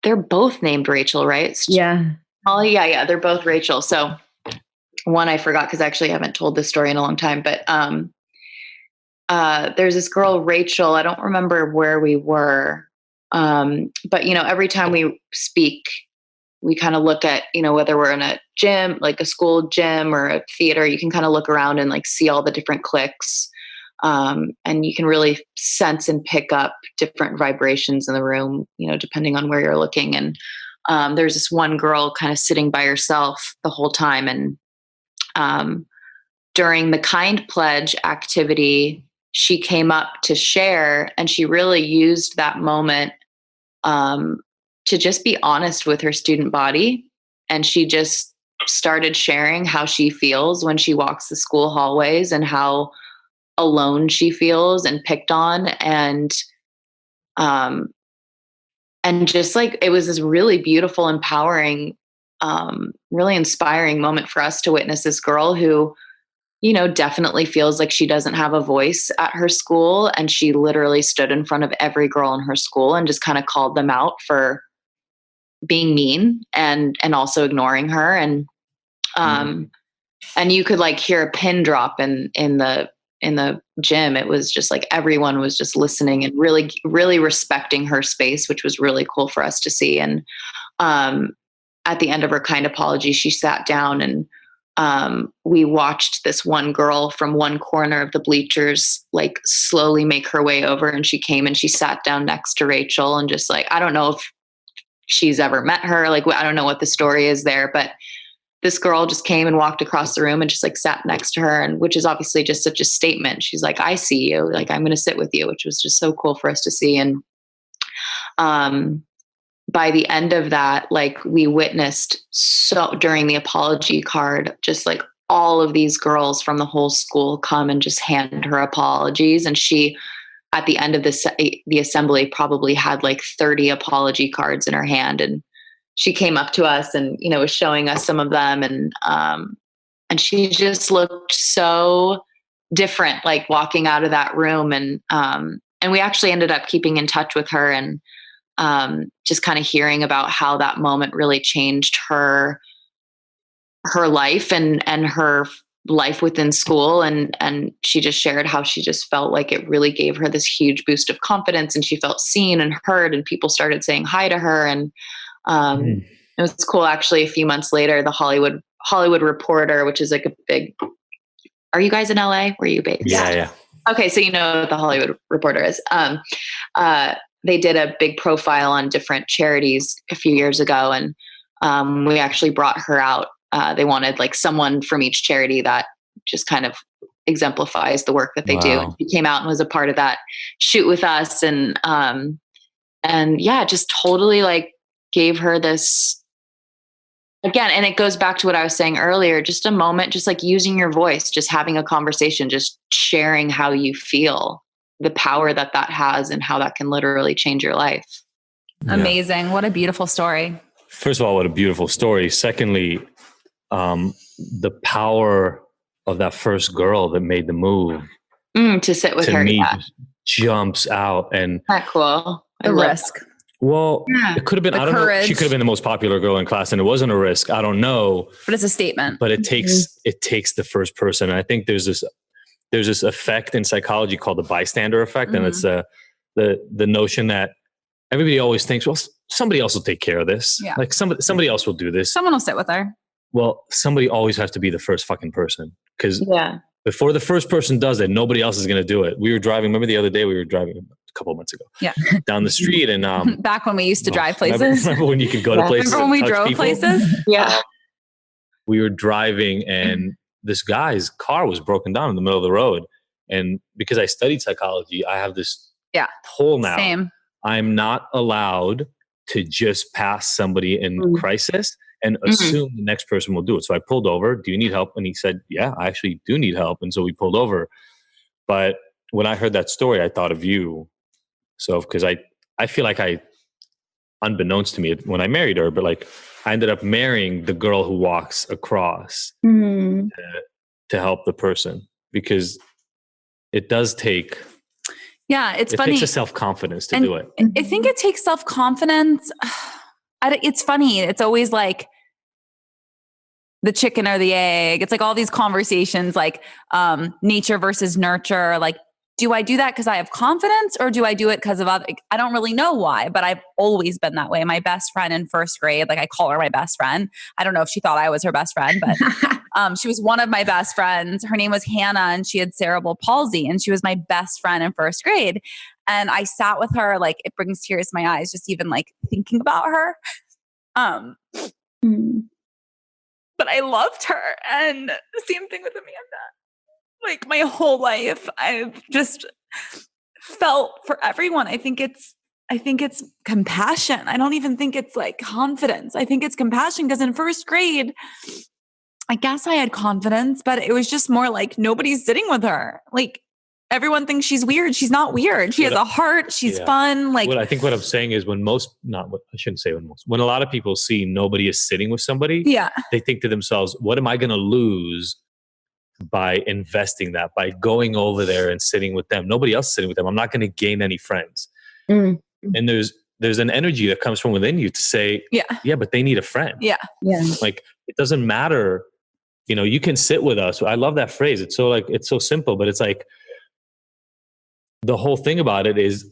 Speaker 1: They're both named Rachel, right?
Speaker 4: Yeah.
Speaker 1: Oh yeah. They're both Rachel. So one I forgot because actually I haven't told this story in a long time, but there's this girl, Rachel. I don't remember where we were. But every time we speak, we kind of look at, whether we're in a gym, like a school gym or a theater, you can kind of look around and like see all the different cliques. And you can really sense and pick up different vibrations in the room, depending on where you're looking. And there's this one girl kind of sitting by herself the whole time. And during the Kind Pledge activity, she came up to share, and she really used that moment to just be honest with her student body. And she just started sharing how she feels when she walks the school hallways and how alone she feels and picked on. And just like, it was this really beautiful, empowering, really inspiring moment for us to witness this girl who, definitely feels like she doesn't have a voice at her school. And she literally stood in front of every girl in her school and just kind of called them out for being mean and also ignoring her. And you could like hear a pin drop in the gym. It was just like everyone was just listening and really, really respecting her space, which was really cool for us to see. And at the end of her kind apology, she sat down, and we watched this one girl from one corner of the bleachers like slowly make her way over, and she came and she sat down next to Rachel. And just like, I don't know if she's ever met her, like I don't know what the story is there, but this girl just came and walked across the room and just like sat next to her, and which is obviously just such a statement. She's like, I see you, like I'm going to sit with you, which was just so cool for us to see. And by the end of that, like we witnessed during the apology card, just like all of these girls from the whole school come and just hand her apologies. And she, at the end of the assembly, probably had like 30 apology cards in her hand. And she came up to us and, was showing us some of them. And she just looked so different, like walking out of that room. And we actually ended up keeping in touch with her, and just kind of hearing about how that moment really changed her life and her life within school. And she just shared how she just felt like it really gave her this huge boost of confidence, and she felt seen and heard, and people started saying hi to her. And it was cool. Actually, a few months later, the Hollywood Reporter, which is like a big, are you guys in LA? Where are you based?
Speaker 5: Yeah.
Speaker 1: Okay. So, what the Hollywood Reporter is, they did a big profile on different charities a few years ago. And, we actually brought her out. They wanted like someone from each charity that just kind of exemplifies the work that they do. And she came out and was a part of that shoot with us. And yeah, just totally like gave her this again. And it goes back to what I was saying earlier, just a moment, just like using your voice, just having a conversation, just sharing how you feel, the power that has and how that can literally change your life.
Speaker 2: Yeah. Amazing. What a beautiful story.
Speaker 5: First of all, what a beautiful story. Secondly, the power of that first girl that made the move
Speaker 1: to sit with
Speaker 5: to
Speaker 1: her
Speaker 5: me just jumps out. And
Speaker 1: that cool.
Speaker 2: The risk.
Speaker 5: Well, it could have been, I don't know, she could have been the most popular girl in class and it wasn't a risk. I don't know.
Speaker 2: But it's a statement.
Speaker 5: But it takes the first person. And I think there's this effect in psychology called the bystander effect. And it's the notion that everybody always thinks, well, somebody else will take care of this. Yeah. Like somebody else will do this.
Speaker 2: Someone will sit with her.
Speaker 5: Well, somebody always has to be the first fucking person. Because before the first person does it, nobody else is going to do it. We were driving, remember the other day we were driving a couple of months ago down the street. And
Speaker 2: back when we used to drive places.
Speaker 5: Remember when you could go to places?
Speaker 2: Remember when we drove places?
Speaker 1: Yeah.
Speaker 5: We were driving and this guy's car was broken down in the middle of the road. And because I studied psychology, I have this pull now.
Speaker 2: Same.
Speaker 5: I'm not allowed to just pass somebody in crisis and assume the next person will do it. So I pulled over. Do you need help? And he said, yeah, I actually do need help. And so we pulled over. But when I heard that story, I thought of you. So, because I feel like unbeknownst to me when I married her, but like I ended up marrying the girl who walks across to help the person, because it does take...
Speaker 2: Yeah, it's funny.
Speaker 5: It takes a self-confidence to do it.
Speaker 2: I think it takes self-confidence. It's funny. It's always like the chicken or the egg. It's like all these conversations, like nature versus nurture. Like do I do that because I have confidence, or do I do it because of other? I don't really know why, but I've always been that way. My best friend in first grade, like I call her my best friend. I don't know if she thought I was her best friend, but she was one of my best friends. Her name was Hannah, and she had cerebral palsy, and she was my best friend in first grade. And I sat with her, like it brings tears to my eyes just even like thinking about her. But I loved her, and the same thing with Amanda. Like my whole life, I've just felt for everyone. I think it's compassion. I don't even think it's like confidence. I think it's compassion, because in first grade, I guess I had confidence, but it was just more like nobody's sitting with her. Like everyone thinks she's weird. She's not weird. She has a heart. She's fun. Like
Speaker 5: I think what I'm saying is when a lot of people see nobody is sitting with somebody, they think to themselves, what am I going to lose by investing that, by going over there and sitting with them? Nobody else is sitting with them. I'm not going to gain any friends. And there's an energy that comes from within you to say, but they need a friend. Like it doesn't matter, you can sit with us. I love that phrase. It's so simple, but it's like the whole thing about it is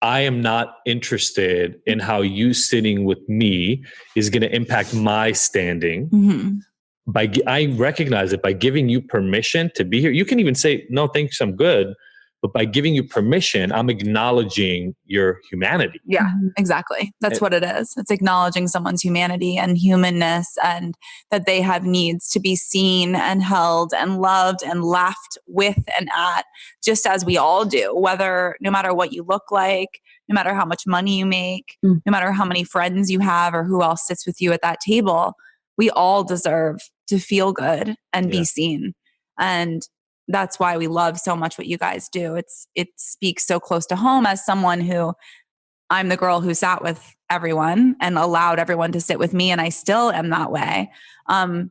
Speaker 5: I am not interested in how you sitting with me is going to impact my standing. I recognize it by giving you permission to be here. You can even say, no, thanks, I'm good. But by giving you permission, I'm acknowledging your humanity.
Speaker 2: Yeah, exactly. That's what it is. It's acknowledging someone's humanity and humanness, and that they have needs to be seen and held and loved and laughed with and at, just as we all do, no matter what you look like, no matter how much money you make, no matter how many friends you have or who else sits with you at that table. We all deserve to feel good and be seen. And that's why we love so much what you guys do. It speaks so close to home as someone who, I'm the girl who sat with everyone and allowed everyone to sit with me. And I still am that way.
Speaker 5: I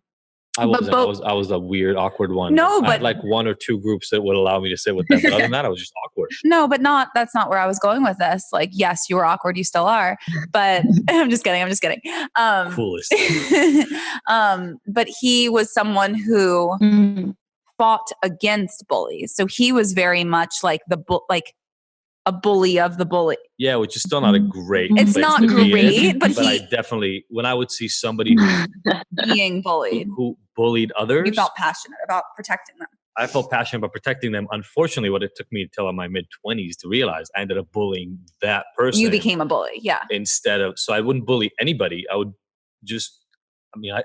Speaker 5: was a weird, awkward one.
Speaker 2: No, but
Speaker 5: I had like one or two groups that would allow me to sit with them. But other than that, I was just awkward.
Speaker 2: No, but that's not where I was going with this. Like, yes, you were awkward. You still are, but I'm just kidding.
Speaker 5: Coolest.
Speaker 2: But he was someone who fought against bullies. So he was very much like a bully of the bully.
Speaker 5: Yeah, which is still not a great.
Speaker 2: It's not great, but
Speaker 5: I definitely, when I would see somebody
Speaker 2: being bullied,
Speaker 5: who bullied others,
Speaker 2: you felt passionate about protecting them.
Speaker 5: I felt passionate about protecting them. Unfortunately, what it took me until my mid-20s to realize, I ended up bullying that person.
Speaker 2: You became a bully, yeah.
Speaker 5: So I wouldn't bully anybody. I would just,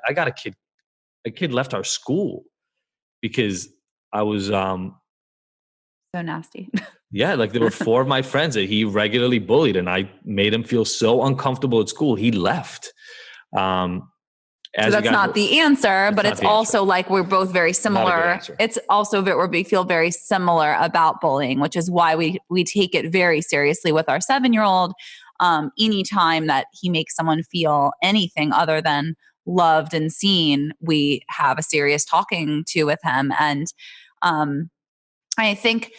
Speaker 5: I got a kid left our school because I was so
Speaker 2: nasty.
Speaker 5: Yeah, like there were 4 of my friends that he regularly bullied, and I made him feel so uncomfortable at school. He left.
Speaker 2: So that's not the answer, but it's also like we're both very similar. It's also we feel very similar about bullying, which is why we take it very seriously with our 7-year-old. Anytime that he makes someone feel anything other than loved and seen, we have a serious talking to with him. And I think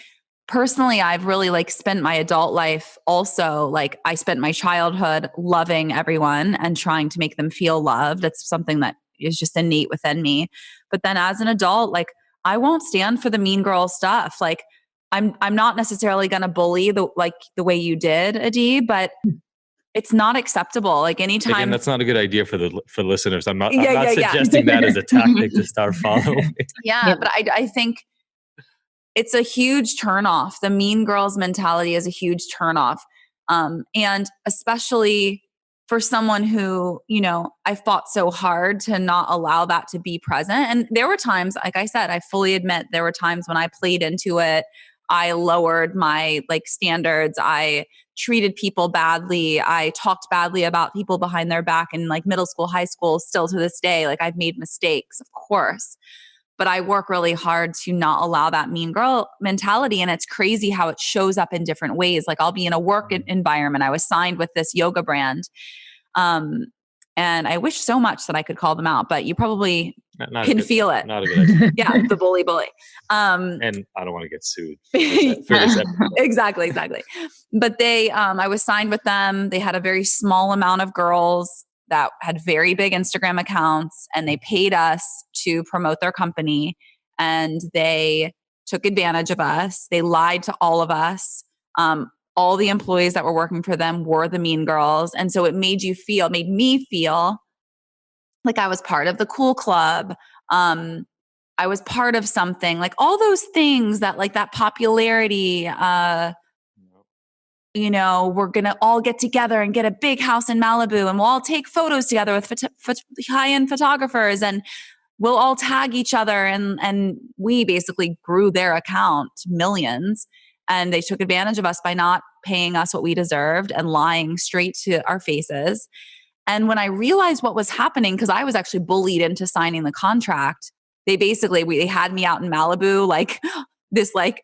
Speaker 2: personally, I've really spent my adult life also, I spent my childhood loving everyone and trying to make them feel loved. It's something that is just innate within me. But then as an adult, I won't stand for the mean girl stuff. I'm not necessarily going to bully the way you did, Adi, but it's not acceptable. Anytime.
Speaker 5: Again, that's not a good idea for listeners. I'm not suggesting that as a tactic to start following.
Speaker 2: But I think it's a huge turnoff. The mean girls mentality is a huge turnoff. And especially for someone who, I fought so hard to not allow that to be present. And there were times, like I said, I fully admit there were times when I played into it. I lowered my standards. I treated people badly. I talked badly about people behind their back in middle school, high school, still to this day. I've made mistakes, of course. But I work really hard to not allow that mean girl mentality. And it's crazy how it shows up in different ways. I'll be in a work environment. I was signed with this yoga brand. And I wish so much that I could call them out, but you probably can feel it.
Speaker 5: Not a good idea.
Speaker 2: Yeah, the bully.
Speaker 5: And I don't want to get sued for this episode.
Speaker 2: Exactly. But I was signed with them. They had a very small amount of girls that had very big Instagram accounts, and they paid us to promote their company. And they took advantage of us. They lied to all of us. All the employees that were working for them were the mean girls. And so it made me feel like I was part of the cool club. I was part of something, like all those things that like that popularity, we're going to all get together and get a big house in Malibu and we'll all take photos together with high-end photographers and we'll all tag each other. And we basically grew their account to millions. And they took advantage of us by not paying us what we deserved and lying straight to our faces. And when I realized what was happening, because I was actually bullied into signing the contract, they had me out in Malibu, like this like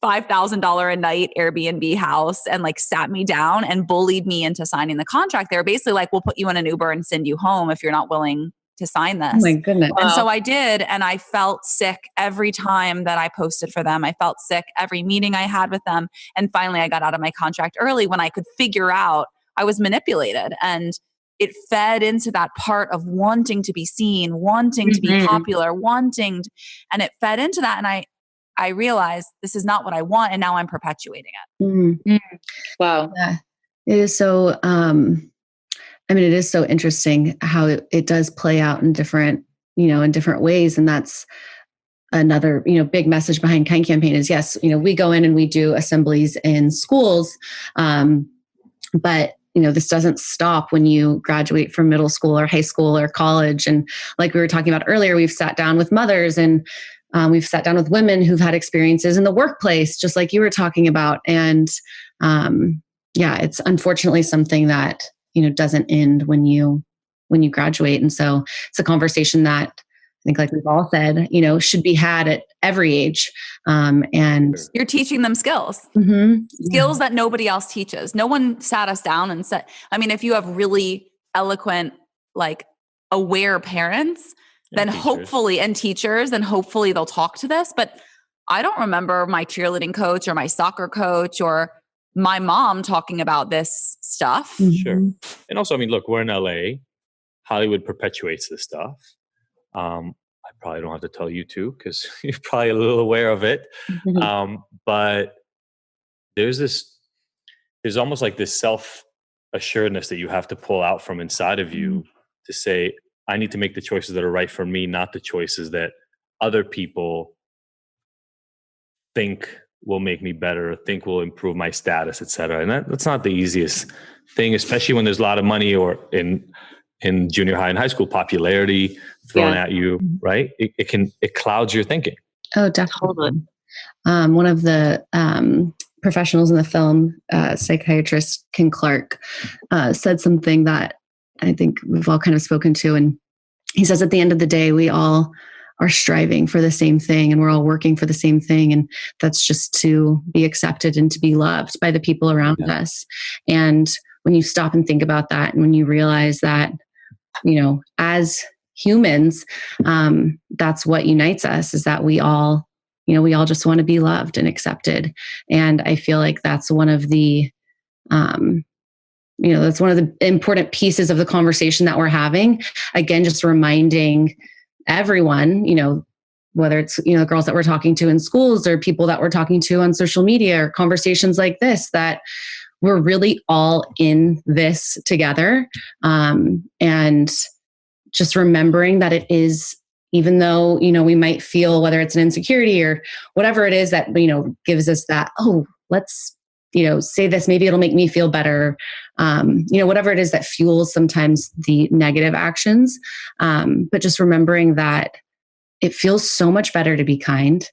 Speaker 2: $5,000 a night Airbnb house, and like sat me down and bullied me into signing the contract. They were basically like, we'll put you in an Uber and send you home if you're not willing to sign this.
Speaker 4: Oh my goodness.
Speaker 2: And so I did. And I felt sick every time that I posted for them. I felt sick every meeting I had with them. And finally I got out of my contract early when I could figure out I was manipulated. And it fed into that part of wanting to be seen, wanting to be popular, and it fed into that. And I realized this is not what I want. And now I'm perpetuating it.
Speaker 1: Mm. Wow.
Speaker 4: Yeah. It is so, it is so interesting how it does play out in different ways. And that's another, big message behind Kind Campaign is, yes, we go in and we do assemblies in schools. But this doesn't stop when you graduate from middle school or high school or college. And like we were talking about earlier, we've sat down with mothers and we've sat down with women who've had experiences in the workplace, just like you were talking about. And it's unfortunately something that, doesn't end when you graduate. And so it's a conversation that I think, like we've all said, should be had at every age. And
Speaker 2: you're teaching them skills, skills that nobody else teaches. No one sat us down and said, if you have really eloquent, like aware parents, then hopefully, and teachers, then hopefully they'll talk to this. But I don't remember my cheerleading coach or my soccer coach or my mom talking about this stuff.
Speaker 5: Sure. And also, look, we're in LA. Hollywood perpetuates this stuff. I probably don't have to tell you too, because you're probably a little aware of it. But there's almost like this self-assuredness that you have to pull out from inside of you to say, I need to make the choices that are right for me, not the choices that other people think will make me better, or think will improve my status, et cetera. And that's not the easiest thing, especially when there's a lot of money or in junior high and high school, popularity thrown at you, right? It clouds your thinking.
Speaker 4: Oh, definitely. One of the professionals in the film, psychiatrist Ken Clark, said something that I think we've all kind of spoken to. And he says, at the end of the day, we all are striving for the same thing and we're all working for the same thing. And that's just to be accepted and to be loved by the people around us. And when you stop and think about that, and when you realize that, as humans, that's what unites us, is that we all just want to be loved and accepted. And I feel like that's one of the, that's one of the important pieces of the conversation that we're having. Again, just reminding everyone, whether it's, the girls that we're talking to in schools or people that we're talking to on social media or conversations like this, that we're really all in this together. And just remembering that it is, even though, we might feel, whether it's an insecurity or whatever it is that, gives us that, oh, let's, say this, maybe it'll make me feel better. Whatever it is that fuels sometimes the negative actions. But just remembering that it feels so much better to be kind.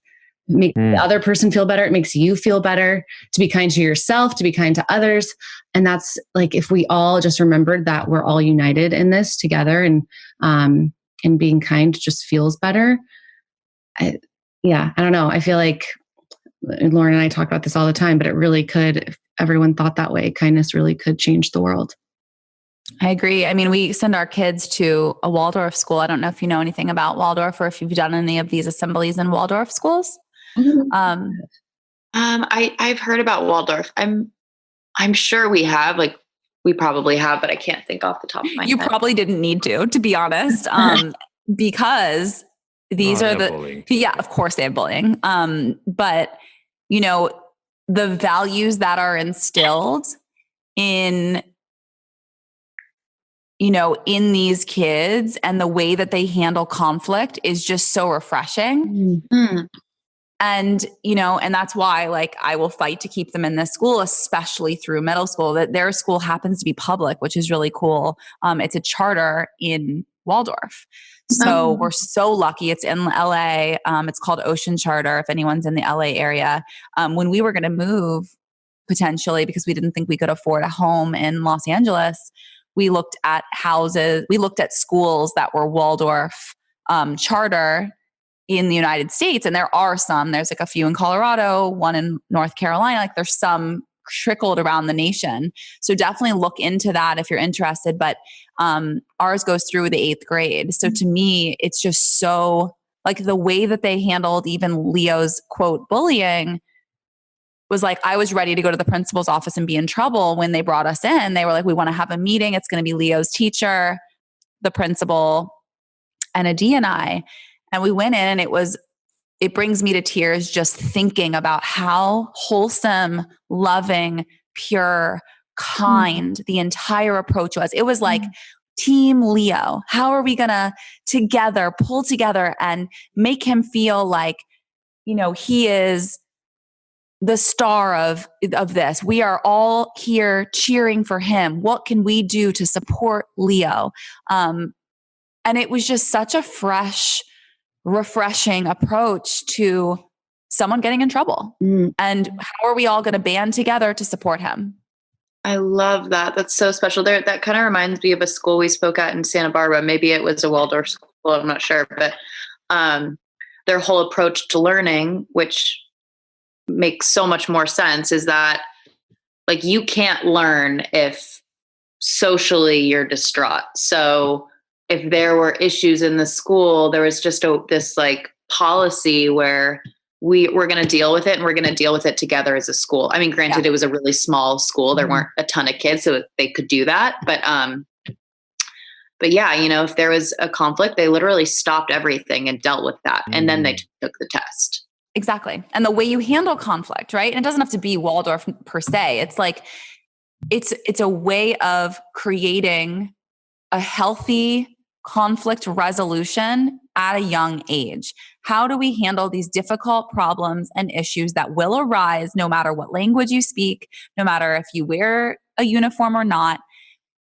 Speaker 4: It makes the other person feel better. It makes you feel better to be kind to yourself, to be kind to others. And that's like, if we all just remembered that we're all united in this together, and being kind just feels better. I don't know. I feel like Lauren and I talk about this all the time, but it really could, if everyone thought that way, kindness really could change the world.
Speaker 2: I agree. we send our kids to a Waldorf school. I don't know if you know anything about Waldorf or if you've done any of these assemblies in Waldorf schools.
Speaker 1: I've heard about Waldorf. I'm sure we have, we probably have, but I can't think off the top of my head.
Speaker 2: You probably didn't need to be honest. Because these are the,
Speaker 3: bullying.
Speaker 2: yeah, of course they have bullying. But you know, the values that are instilled in, you know, in these kids and the way that they handle conflict is just so refreshing.
Speaker 1: Mm.
Speaker 2: And, you know, and that's why, like, I will fight to keep them in this school, especially through middle school. That their school happens to be public, which is really cool. It's a charter in Waldorf. So we're so lucky. It's in LA. It's called Ocean Charter, if anyone's in the LA area. When we were going to move, potentially, because we didn't think we could afford a home in Los Angeles, we looked at houses, we looked at schools that were Waldorf charter in the United States. And there are some, there's like a few in Colorado, one in North Carolina, like there's some trickled around the nation. So definitely look into that if you're interested. But ours goes through the 8th grade. So to me, it's just so, like, the way that they handled even Leo's quote bullying was like, I was ready to go to the principal's office and be in trouble when they brought us in. They were like, we want to have a meeting. It's going to be Leo's teacher, the principal, and a D&I. And we went in, and it brings me to tears just thinking about how wholesome, loving, pure, kind the entire approach was. It was like Team Leo. How are we going to together pull together and make him feel like, you know, he is the star of this. We are all here cheering for him. What can we do to support Leo? And it was just such a fresh, refreshing approach to someone getting in trouble. And how are we all going to band together to support him?
Speaker 1: I love that. That's so special. There, that kind of reminds me of a school we spoke at in Santa Barbara. Maybe it was a Waldorf school, I'm not sure, but their whole approach to learning, which makes so much more sense, is that, like, you can't learn if socially you're distraught. So if there were issues in the school, there was just this like policy where we're going to deal with it, and we're going to deal with it together as a school. I mean, granted, it was a really small school. There weren't a ton of kids, so they could do that. But yeah, you know, if there was a conflict, they literally stopped everything and dealt with that. And then they took the test.
Speaker 2: Exactly. And the way you handle conflict, right? And it doesn't have to be Waldorf per se. It's like, it's a way of creating a healthy conflict resolution at a young age. How do we handle these difficult problems and issues that will arise no matter what language you speak, no matter if you wear a uniform or not?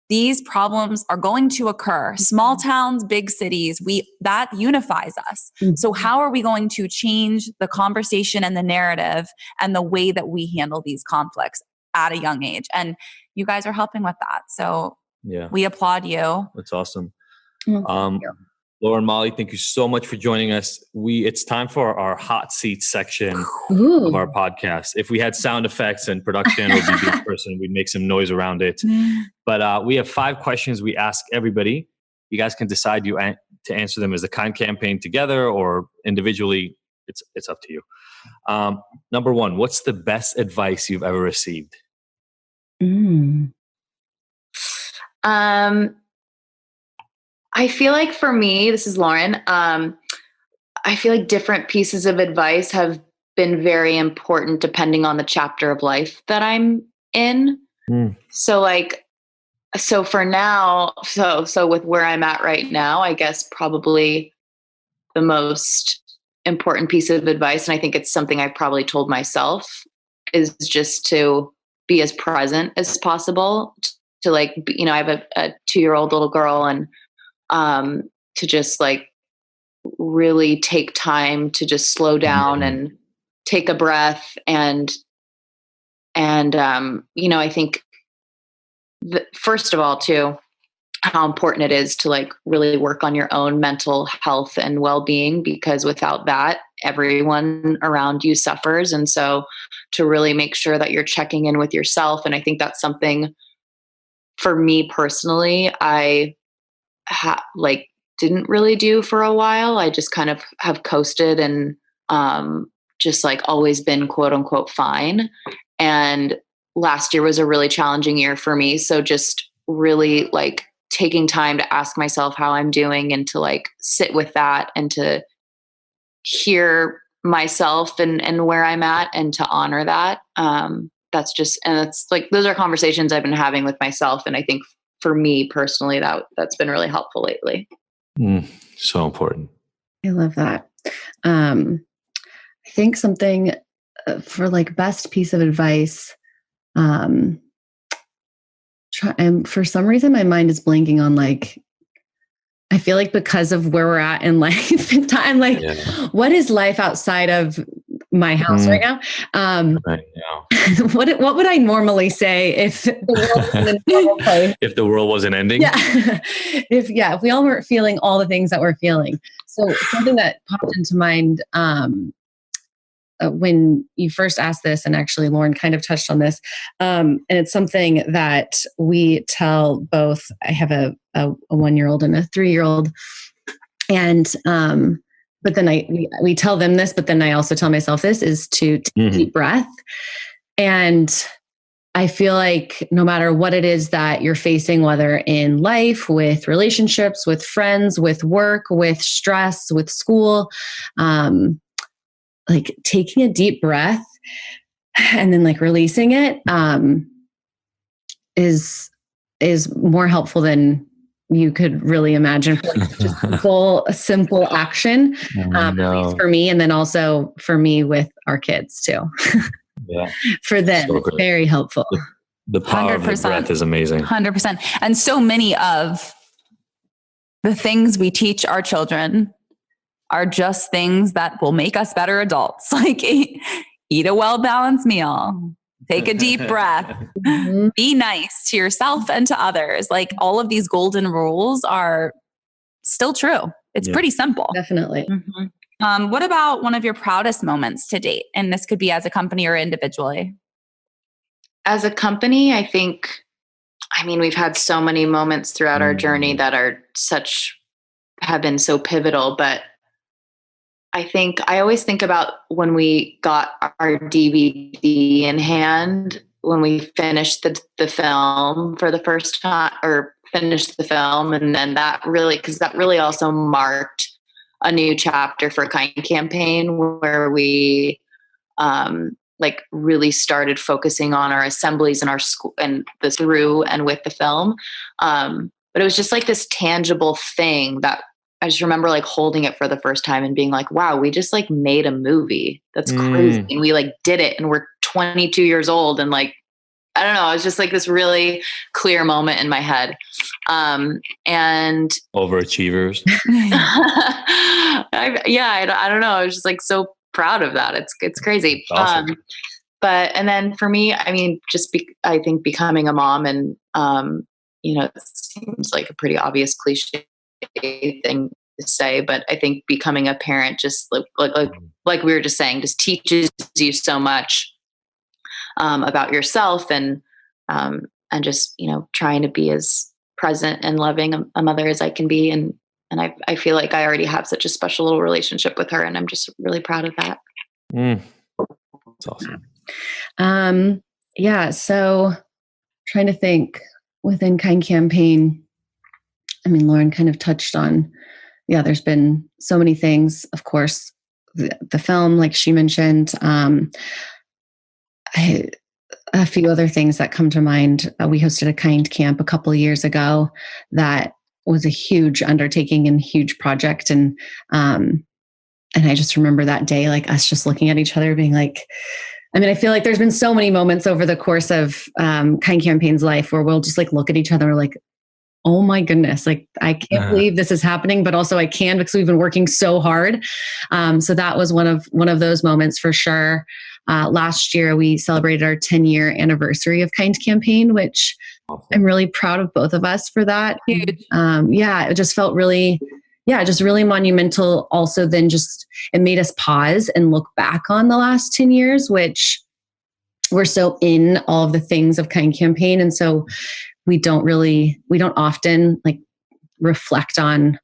Speaker 2: These problems are going to occur. Small towns, big cities, that unifies us. So how are we going to change the conversation and the narrative and the way that we handle these conflicts at a young age? And you guys are helping with that. So
Speaker 3: yeah,
Speaker 2: we applaud you.
Speaker 3: That's awesome. Lauren, Molly, thank you so much for joining us. It's time for our hot seat section of our podcast. If we had sound effects and production or BB person, we'd make some noise around it. But we have 5 questions we ask everybody. You guys can decide to answer them as a kind campaign together or individually. It's up to you. Number 1, what's the best advice you've ever received?
Speaker 1: I feel like for me, this is Lauren. I feel like different pieces of advice have been very important depending on the chapter of life that I'm in. So for now, so with where I'm at right now, I guess probably the most important piece of advice, and I think it's something I've probably told myself, is just to be as present as possible. To like, you know, I have a 2-year-old little girl, and to just like really take time to just slow down and take a breath. And you know, I think first of all, too, how important it is to like really work on your own mental health and well-being, because without that, everyone around you suffers. And so to really make sure that you're checking in with yourself. And I think that's something for me personally, I didn't really do for a while. I just kind of have coasted and just like always been quote unquote fine. And last year was a really challenging year for me. So just really like taking time to ask myself how I'm doing and to like sit with that and to hear myself and where I'm at and to honor that. That's just, and it's like, those are conversations I've been having with myself. And I think for me personally, that's been really helpful lately.
Speaker 5: So important.
Speaker 4: I love that. I think something for like best piece of advice, and for some reason my mind is blanking on like, I feel like because of where we're at in life and time, like what is life outside of my house right now?
Speaker 5: Right now.
Speaker 4: What would I normally say if the world was in a normal place?
Speaker 5: If the world wasn't ending?
Speaker 4: Yeah. If we all weren't feeling all the things that we're feeling. So something that popped into mind when you first asked this, and actually Lauren kind of touched on this, and it's something that we tell both. I have a 1-year-old and a 3-year-old, and but then we tell them this, but then I also tell myself this, is to take a deep breath. And I feel like no matter what it is that you're facing, whether in life, with relationships, with friends, with work, with stress, with school, like taking a deep breath and then like releasing it is more helpful than you could really imagine. Just simple action, at least for me, and then also for me with our kids too. For them, so it's very helpful.
Speaker 5: The power 100%. Of the breath is amazing.
Speaker 2: 100%. And so many of the things we teach our children are just things that will make us better adults. Like eat a well-balanced meal, take a deep breath, be nice to yourself and to others. Like all of these golden rules are still true. It's pretty simple.
Speaker 4: Definitely.
Speaker 2: What about one of your proudest moments to date? And this could be as a company or individually.
Speaker 1: As a company, I think, we've had so many moments throughout our journey that have been so pivotal, but I think I always think about when we got our DVD in hand, when we finished the film for the first time, or finished the film. And then that really also marked a new chapter for Kind Campaign, where we really started focusing on our assemblies and our school and through and with the film. But it was just like this tangible thing that I just remember like holding it for the first time and being like, wow, we just like made a movie. That's crazy. And we like did it, and we're 22 years old. And like, I don't know, it was just like this really clear moment in my head. And
Speaker 5: overachievers.
Speaker 1: I don't know. I was just like so proud of that. It's crazy.
Speaker 5: Awesome.
Speaker 1: And then for me, I think becoming a mom, and it seems like a pretty obvious cliche thing to say, but I think becoming a parent, just like we were just saying, just teaches you so much about yourself, and just trying to be as present and loving a mother as I can be, and I feel like I already have such a special little relationship with her, and I'm just really proud of that.
Speaker 5: That's awesome.
Speaker 4: So trying to think within Kind Campaign. Lauren kind of touched on, there's been so many things, of course, the film, like she mentioned, a few other things that come to mind. We hosted a Kind Camp a couple of years ago that was a huge undertaking and huge project. And I just remember that day, like us just looking at each other being like, I feel like there's been so many moments over the course of Kind Campaign's life where we'll just like look at each other and we're like, oh my goodness, like I can't believe this is happening, but also I can because we've been working so hard. So that was one of those moments for sure. Last year we celebrated our 10-year anniversary of Kind Campaign, which I'm really proud of both of us for that. It just felt really monumental. Also, then just it made us pause and look back on the last 10 years, which we're so in all of the things of Kind Campaign. And so we don't often like reflect on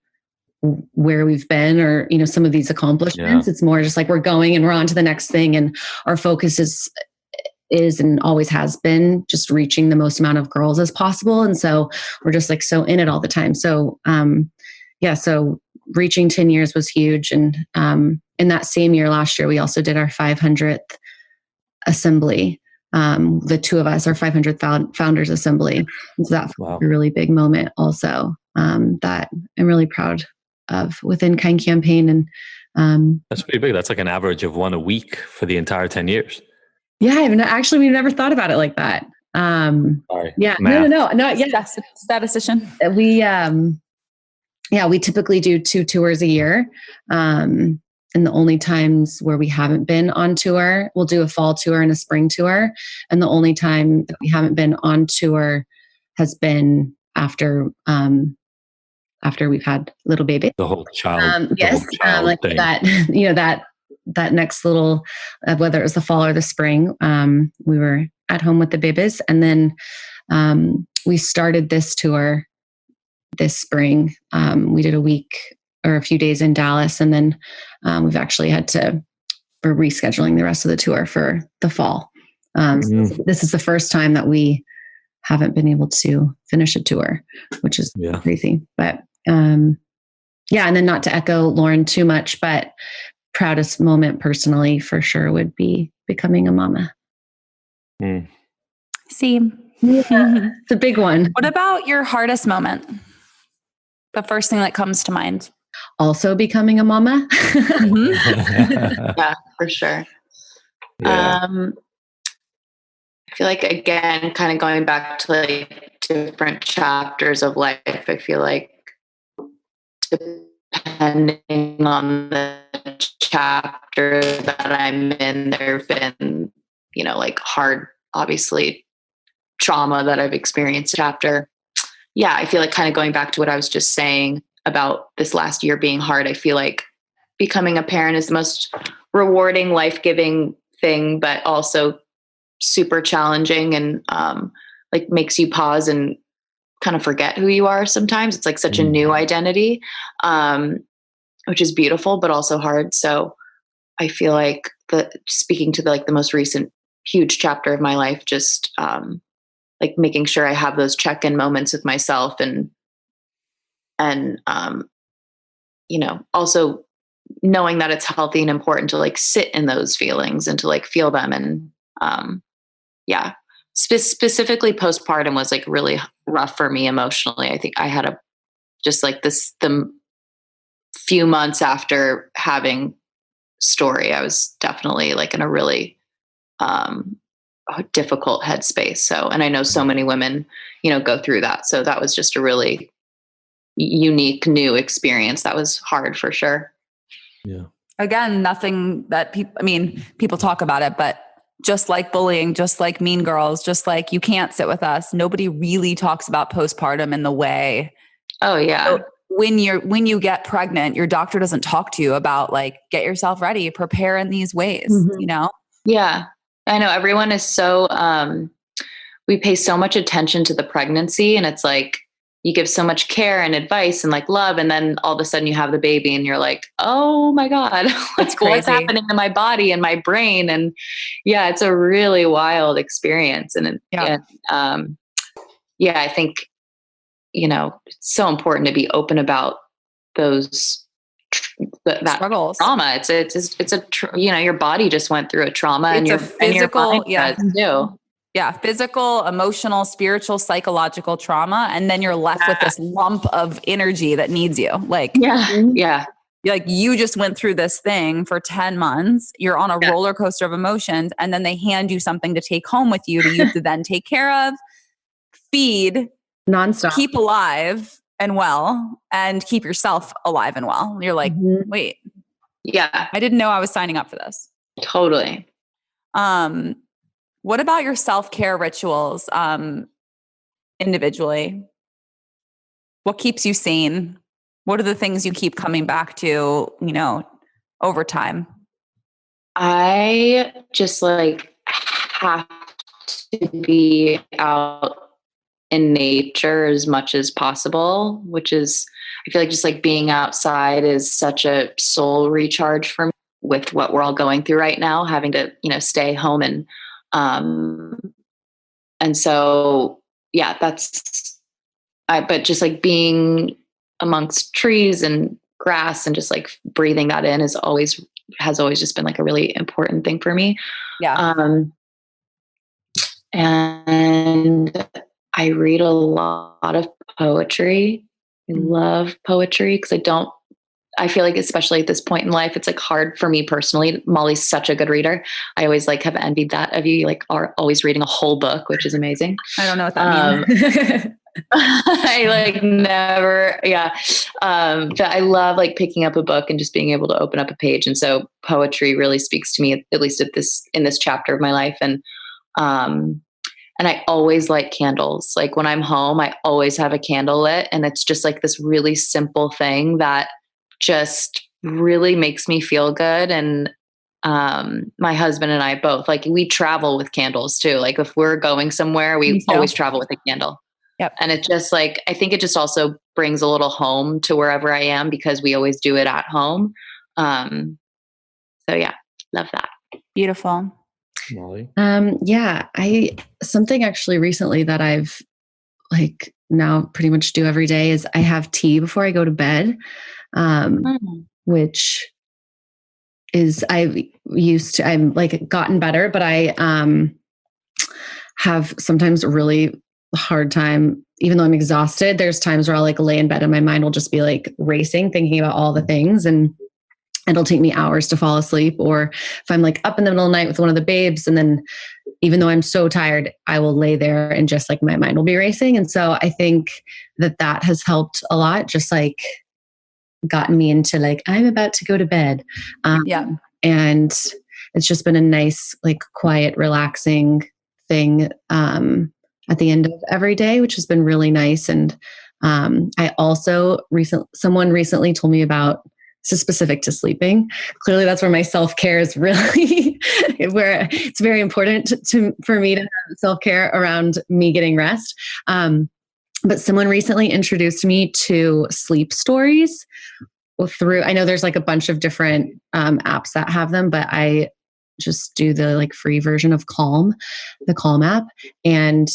Speaker 4: where we've been or, some of these accomplishments. It's more just like we're going and we're on to the next thing. And our focus is and always has been just reaching the most amount of girls as possible. And so we're just like so in it all the time. So, so reaching 10 years was huge. And in that same year, last year, we also did our 500th assembly. The two of us, our 500th founders assembly. And so that's a really big moment also, that I'm really proud of within Kind Campaign. And
Speaker 5: that's pretty big. That's like an average of one a week for the entire 10 years.
Speaker 4: Yeah, we've never thought about it like that.
Speaker 5: Sorry.
Speaker 4: Yeah,
Speaker 5: Math.
Speaker 4: no. Yeah,
Speaker 2: Statistician.
Speaker 4: We typically do 2 tours a year. And the only times where we haven't been on tour, we'll do a fall tour and a spring tour. And the only time that we haven't been on tour has been after we've had little baby.
Speaker 5: The whole child.
Speaker 4: Yes,
Speaker 5: whole child
Speaker 4: like
Speaker 5: thing.
Speaker 4: that, that next little, whether it was the fall or the spring, we were at home with the babies. And then we started this tour this spring. We did a week or a few days in Dallas, and then we're rescheduling the rest of the tour for the fall. So this is the first time that we haven't been able to finish a tour, which is crazy. But and then not to echo Lauren too much, but proudest moment personally for sure would be becoming a mama.
Speaker 2: See,
Speaker 4: it's a big one.
Speaker 2: What about your hardest moment? The first thing that comes to mind.
Speaker 4: Also becoming a mama.
Speaker 1: Yeah, for sure. Yeah. I feel like, again, kind of going back to like different chapters of life, I feel like depending on the chapter that I'm in, there have been, like hard, obviously, trauma that I've experienced chapter. Yeah, I feel like kind of going back to what I was just saying about this last year being hard. I feel like becoming a parent is the most rewarding, life-giving thing, but also super challenging and like makes you pause and kind of forget who you are sometimes. It's like such a new identity, which is beautiful, but also hard. So I feel like speaking to the most recent huge chapter of my life, just like making sure I have those check-in moments with myself and also knowing that it's healthy and important to like sit in those feelings and to like feel them. And specifically postpartum was like really rough for me emotionally. I think I had the few months after having Story, I was definitely like in a really difficult headspace. So, and I know so many women, go through that. So that was just a really unique, new experience. That was hard for sure.
Speaker 5: Yeah.
Speaker 2: Again, nothing that people talk about it, but just like bullying, just like Mean Girls, just like You Can't Sit With Us, nobody really talks about postpartum in the way.
Speaker 1: Oh yeah.
Speaker 2: So when you get pregnant, your doctor doesn't talk to you about like, get yourself ready, prepare in these ways,
Speaker 1: Yeah. I know everyone is so, we pay so much attention to the pregnancy, and it's like, you give so much care and advice and like love. And then all of a sudden you have the baby and you're like, oh my God, like what's happening to my body and my brain? And yeah, it's a really wild experience. And I think, it's so important to be open about those, that
Speaker 2: struggles,
Speaker 1: trauma. Your body just went through a trauma, and your physical, too.
Speaker 2: Yeah. Physical, emotional, spiritual, psychological trauma. And then you're left with this lump of energy that needs you. Like, like you just went through this thing for 10 months. You're on a roller coaster of emotions. And then they hand you something to take home with you that you have to then take care of, feed,
Speaker 4: nonstop,
Speaker 2: keep alive and well, and keep yourself alive and well. You're like, wait, I didn't know I was signing up for this.
Speaker 1: Totally.
Speaker 2: What about your self-care rituals individually? What keeps you sane? What are the things you keep coming back to, over time?
Speaker 1: I just like have to be out in nature as much as possible, which is, I feel like just like being outside is such a soul recharge for me with what we're all going through right now, having to, stay home and so, but just like being amongst trees and grass and just like breathing that in is always has always just been like a really important thing for me.
Speaker 2: Yeah.
Speaker 1: And I read a lot of poetry. I love poetry because I feel like, especially at this point in life, it's like hard for me personally. Molly's such a good reader. I always like have envied that of you. You like are always reading a whole book, which is amazing.
Speaker 2: I don't know what that means.
Speaker 1: I like never, yeah. But I love like picking up a book and just being able to open up a page. And so poetry really speaks to me, at least in this chapter of my life. And I always light candles. Like when I'm home, I always have a candle lit, and it's just like this really simple thing that just really makes me feel good. And my husband and I both, like, we travel with candles too. Like if we're going somewhere, we always travel with a candle.
Speaker 2: Yep.
Speaker 1: And it just like, I think it just also brings a little home to wherever I am because we always do it at home. So yeah, love that.
Speaker 2: Beautiful.
Speaker 5: Molly?
Speaker 4: Something actually recently that I've like now pretty much do every day is I have tea before I go to bed, which is I'm like gotten better, but I have sometimes a really hard time, even though I'm exhausted. There's times where I'll like lay in bed and my mind will just be like racing, thinking about all the things, and it'll take me hours to fall asleep. Or if I'm like up in the middle of the night with one of the babes, and then even though I'm so tired, I will lay there and just like my mind will be racing. And so I think that has helped a lot, just like gotten me into like, I'm about to go to bed. And it's just been a nice, like quiet, relaxing thing at the end of every day, which has been really nice. And I also someone recently told me about, this is specific to sleeping. Clearly that's where my self-care is really, where it's very important for me to have self-care around me getting rest. But someone recently introduced me to sleep stories I know there's like a bunch of different apps that have them, but I just do the like free version of the Calm app. And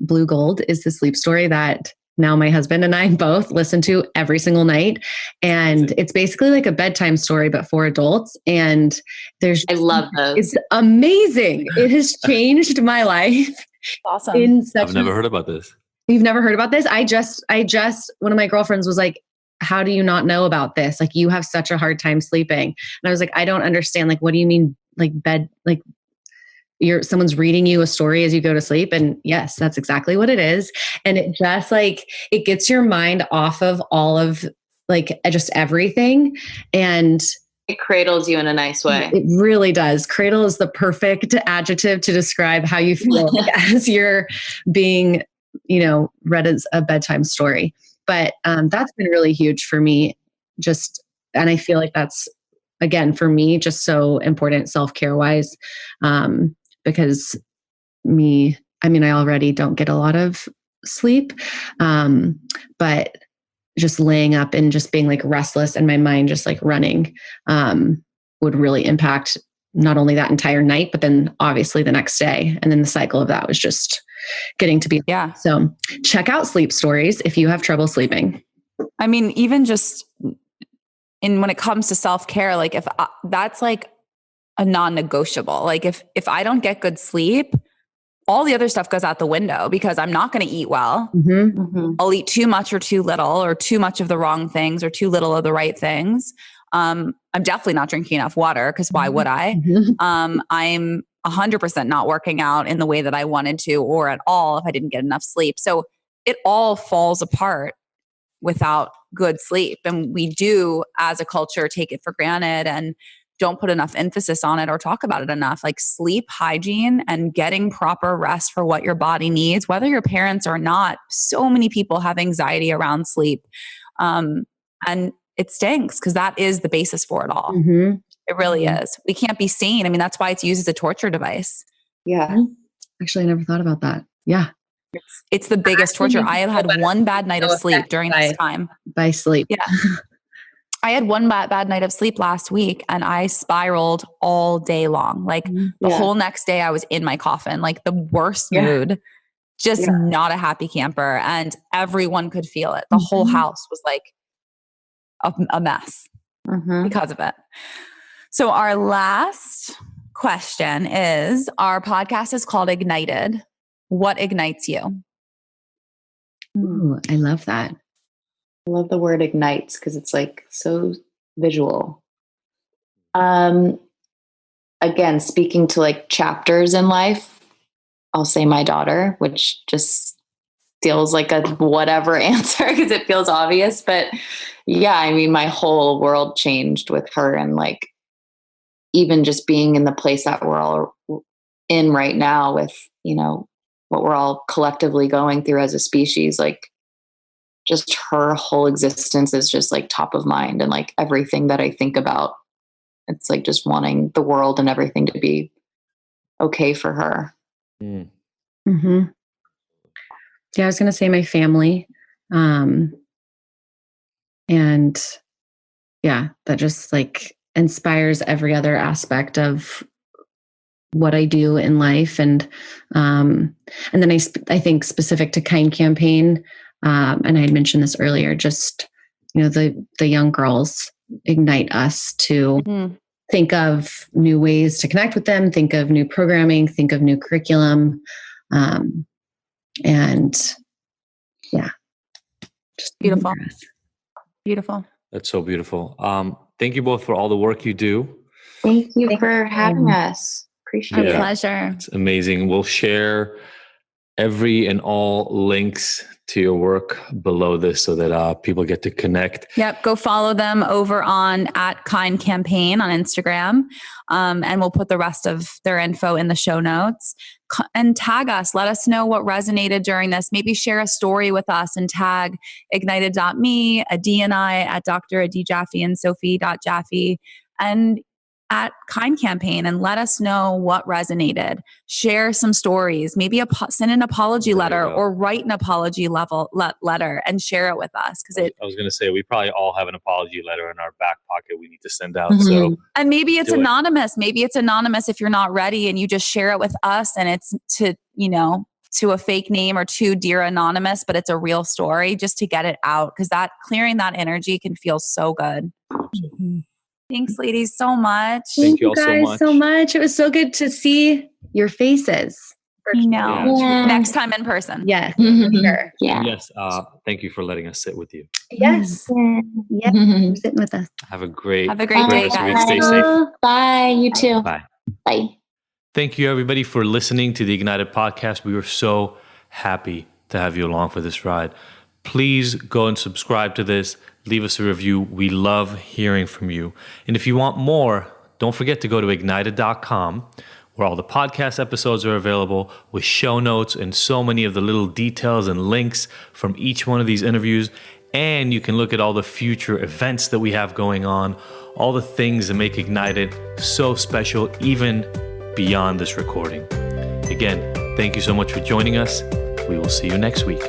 Speaker 4: Blue Gold is the sleep story that now my husband and I both listen to every single night. And it's basically like a bedtime story, but for adults. And I
Speaker 1: love those.
Speaker 4: It's amazing. It has changed my life.
Speaker 2: Awesome.
Speaker 3: I've never heard about this.
Speaker 4: You've never heard about this? I just, one of my girlfriends was like, how do you not know about this? Like you have such a hard time sleeping. And I was like, I don't understand. Like, what do you mean? Like bed, like someone's reading you a story as you go to sleep. And yes, that's exactly what it is. And it just like, it gets your mind off of all of like just everything. And
Speaker 1: it cradles you in a nice way.
Speaker 4: It really does. Cradle is the perfect adjective to describe how you feel as you're being, read as a bedtime story. But that's been really huge for me. And I feel like that's, again, for me, just so important self-care wise, because I already don't get a lot of sleep, but just laying up and just being like restless and my mind just like running would really impact not only that entire night, but then obviously the next day. And then the cycle of that was just getting to be.
Speaker 2: Yeah.
Speaker 4: So check out sleep stories if you have trouble sleeping.
Speaker 2: I mean, even just when it comes to self-care, like if that's like a non-negotiable, like if I don't get good sleep, all the other stuff goes out the window because I'm not going to eat well.
Speaker 4: Mm-hmm. Mm-hmm.
Speaker 2: I'll eat too much or too little, or too much of the wrong things or too little of the right things. I'm definitely not drinking enough water because why would I?
Speaker 4: Mm-hmm.
Speaker 2: I'm 100% not working out in the way that I wanted to, or at all if I didn't get enough sleep. So it all falls apart without good sleep. And we do, as a culture, take it for granted and don't put enough emphasis on it or talk about it enough. Like sleep hygiene and getting proper rest for what your body needs, whether your parents or not. So many people have anxiety around sleep. And it stinks because that is the basis for it all.
Speaker 4: Mm-hmm.
Speaker 2: It really is. We can't be seen. I mean, that's why it's used as a torture device.
Speaker 1: Yeah.
Speaker 4: Actually, I never thought about that. Yeah.
Speaker 2: It's the biggest torture. I have had one bad night of sleep during this time.
Speaker 4: By sleep.
Speaker 2: Yeah. I had one bad night of sleep last week and I spiraled all day long. Like the whole next day I was in my coffin, like the worst mood, just not a happy camper. And everyone could feel it. The whole house was like a mess because of it. So our last question is, our podcast is called Ignited. What ignites you?
Speaker 4: Ooh, I love that.
Speaker 1: I love the word ignites because it's like so visual. Again, speaking to like chapters in life, I'll say my daughter, which just feels like a whatever answer because it feels obvious. But yeah, I mean, my whole world changed with her, and like even just being in the place that we're all in right now with, you know, what we're all collectively going through as a species, like just her whole existence is just like top of mind. And like everything that I think about, it's like just wanting the world and everything to be okay for her.
Speaker 4: Mm-hmm. Yeah, I was going to say my family. And yeah, that just like inspires every other aspect of what I do in life. And then I think specific to Kind Campaign, and I had mentioned this earlier, just, you know, the young girls ignite us to think of new ways to connect with them, think of new programming, think of new curriculum. And yeah, just
Speaker 2: Beautiful. Beautiful.
Speaker 5: That's so beautiful. Thank you both for all the work you do.
Speaker 1: Thank you for having us. Appreciate it.
Speaker 2: Our pleasure.
Speaker 5: It's amazing. We'll share every and all links to your work below this so that people get to connect.
Speaker 2: Yep. Go follow them over on @KindCampaign on Instagram. And we'll put the rest of their info in the show notes. And tag us. Let us know what resonated during this. Maybe share a story with us and tag ignited.me, Adi and I at Dr. Adi Jaffe and Sophie.Jaffe, and at Kind Campaign, and let us know what resonated. Share some stories, maybe send an apology letter or write an apology letter and share it with us.
Speaker 5: I was going to say, we probably all have an apology letter in our back pocket we need to send out. So,
Speaker 2: and maybe it's anonymous. Maybe it's anonymous if you're not ready, and you just share it with us, and it's to a fake name or to Dear Anonymous, but it's a real story, just to get it out, because that clearing that energy can feel so good. Thanks, ladies, so much.
Speaker 5: Thank you all
Speaker 4: guys so much. It was so good to see your faces.
Speaker 2: Yeah. Next time in person.
Speaker 4: Yes. Sure.
Speaker 1: Yeah.
Speaker 5: Yes. Thank you for letting us sit with you.
Speaker 4: Yes. Yeah. For sitting with us.
Speaker 5: Have a great
Speaker 2: day, guys.
Speaker 5: Stay safe.
Speaker 1: Bye. You too.
Speaker 5: Bye.
Speaker 1: Bye.
Speaker 3: Thank you, everybody, for listening to the Ignited podcast. We were so happy to have you along for this ride. Please go and subscribe to this. Leave us a review. We love hearing from you. And if you want more, don't forget to go to ignited.com, where all the podcast episodes are available with show notes and so many of the little details and links from each one of these interviews. And you can look at all the future events that we have going on, all the things that make Ignited so special, even beyond this recording. Again, thank you so much for joining us. We will see you next week.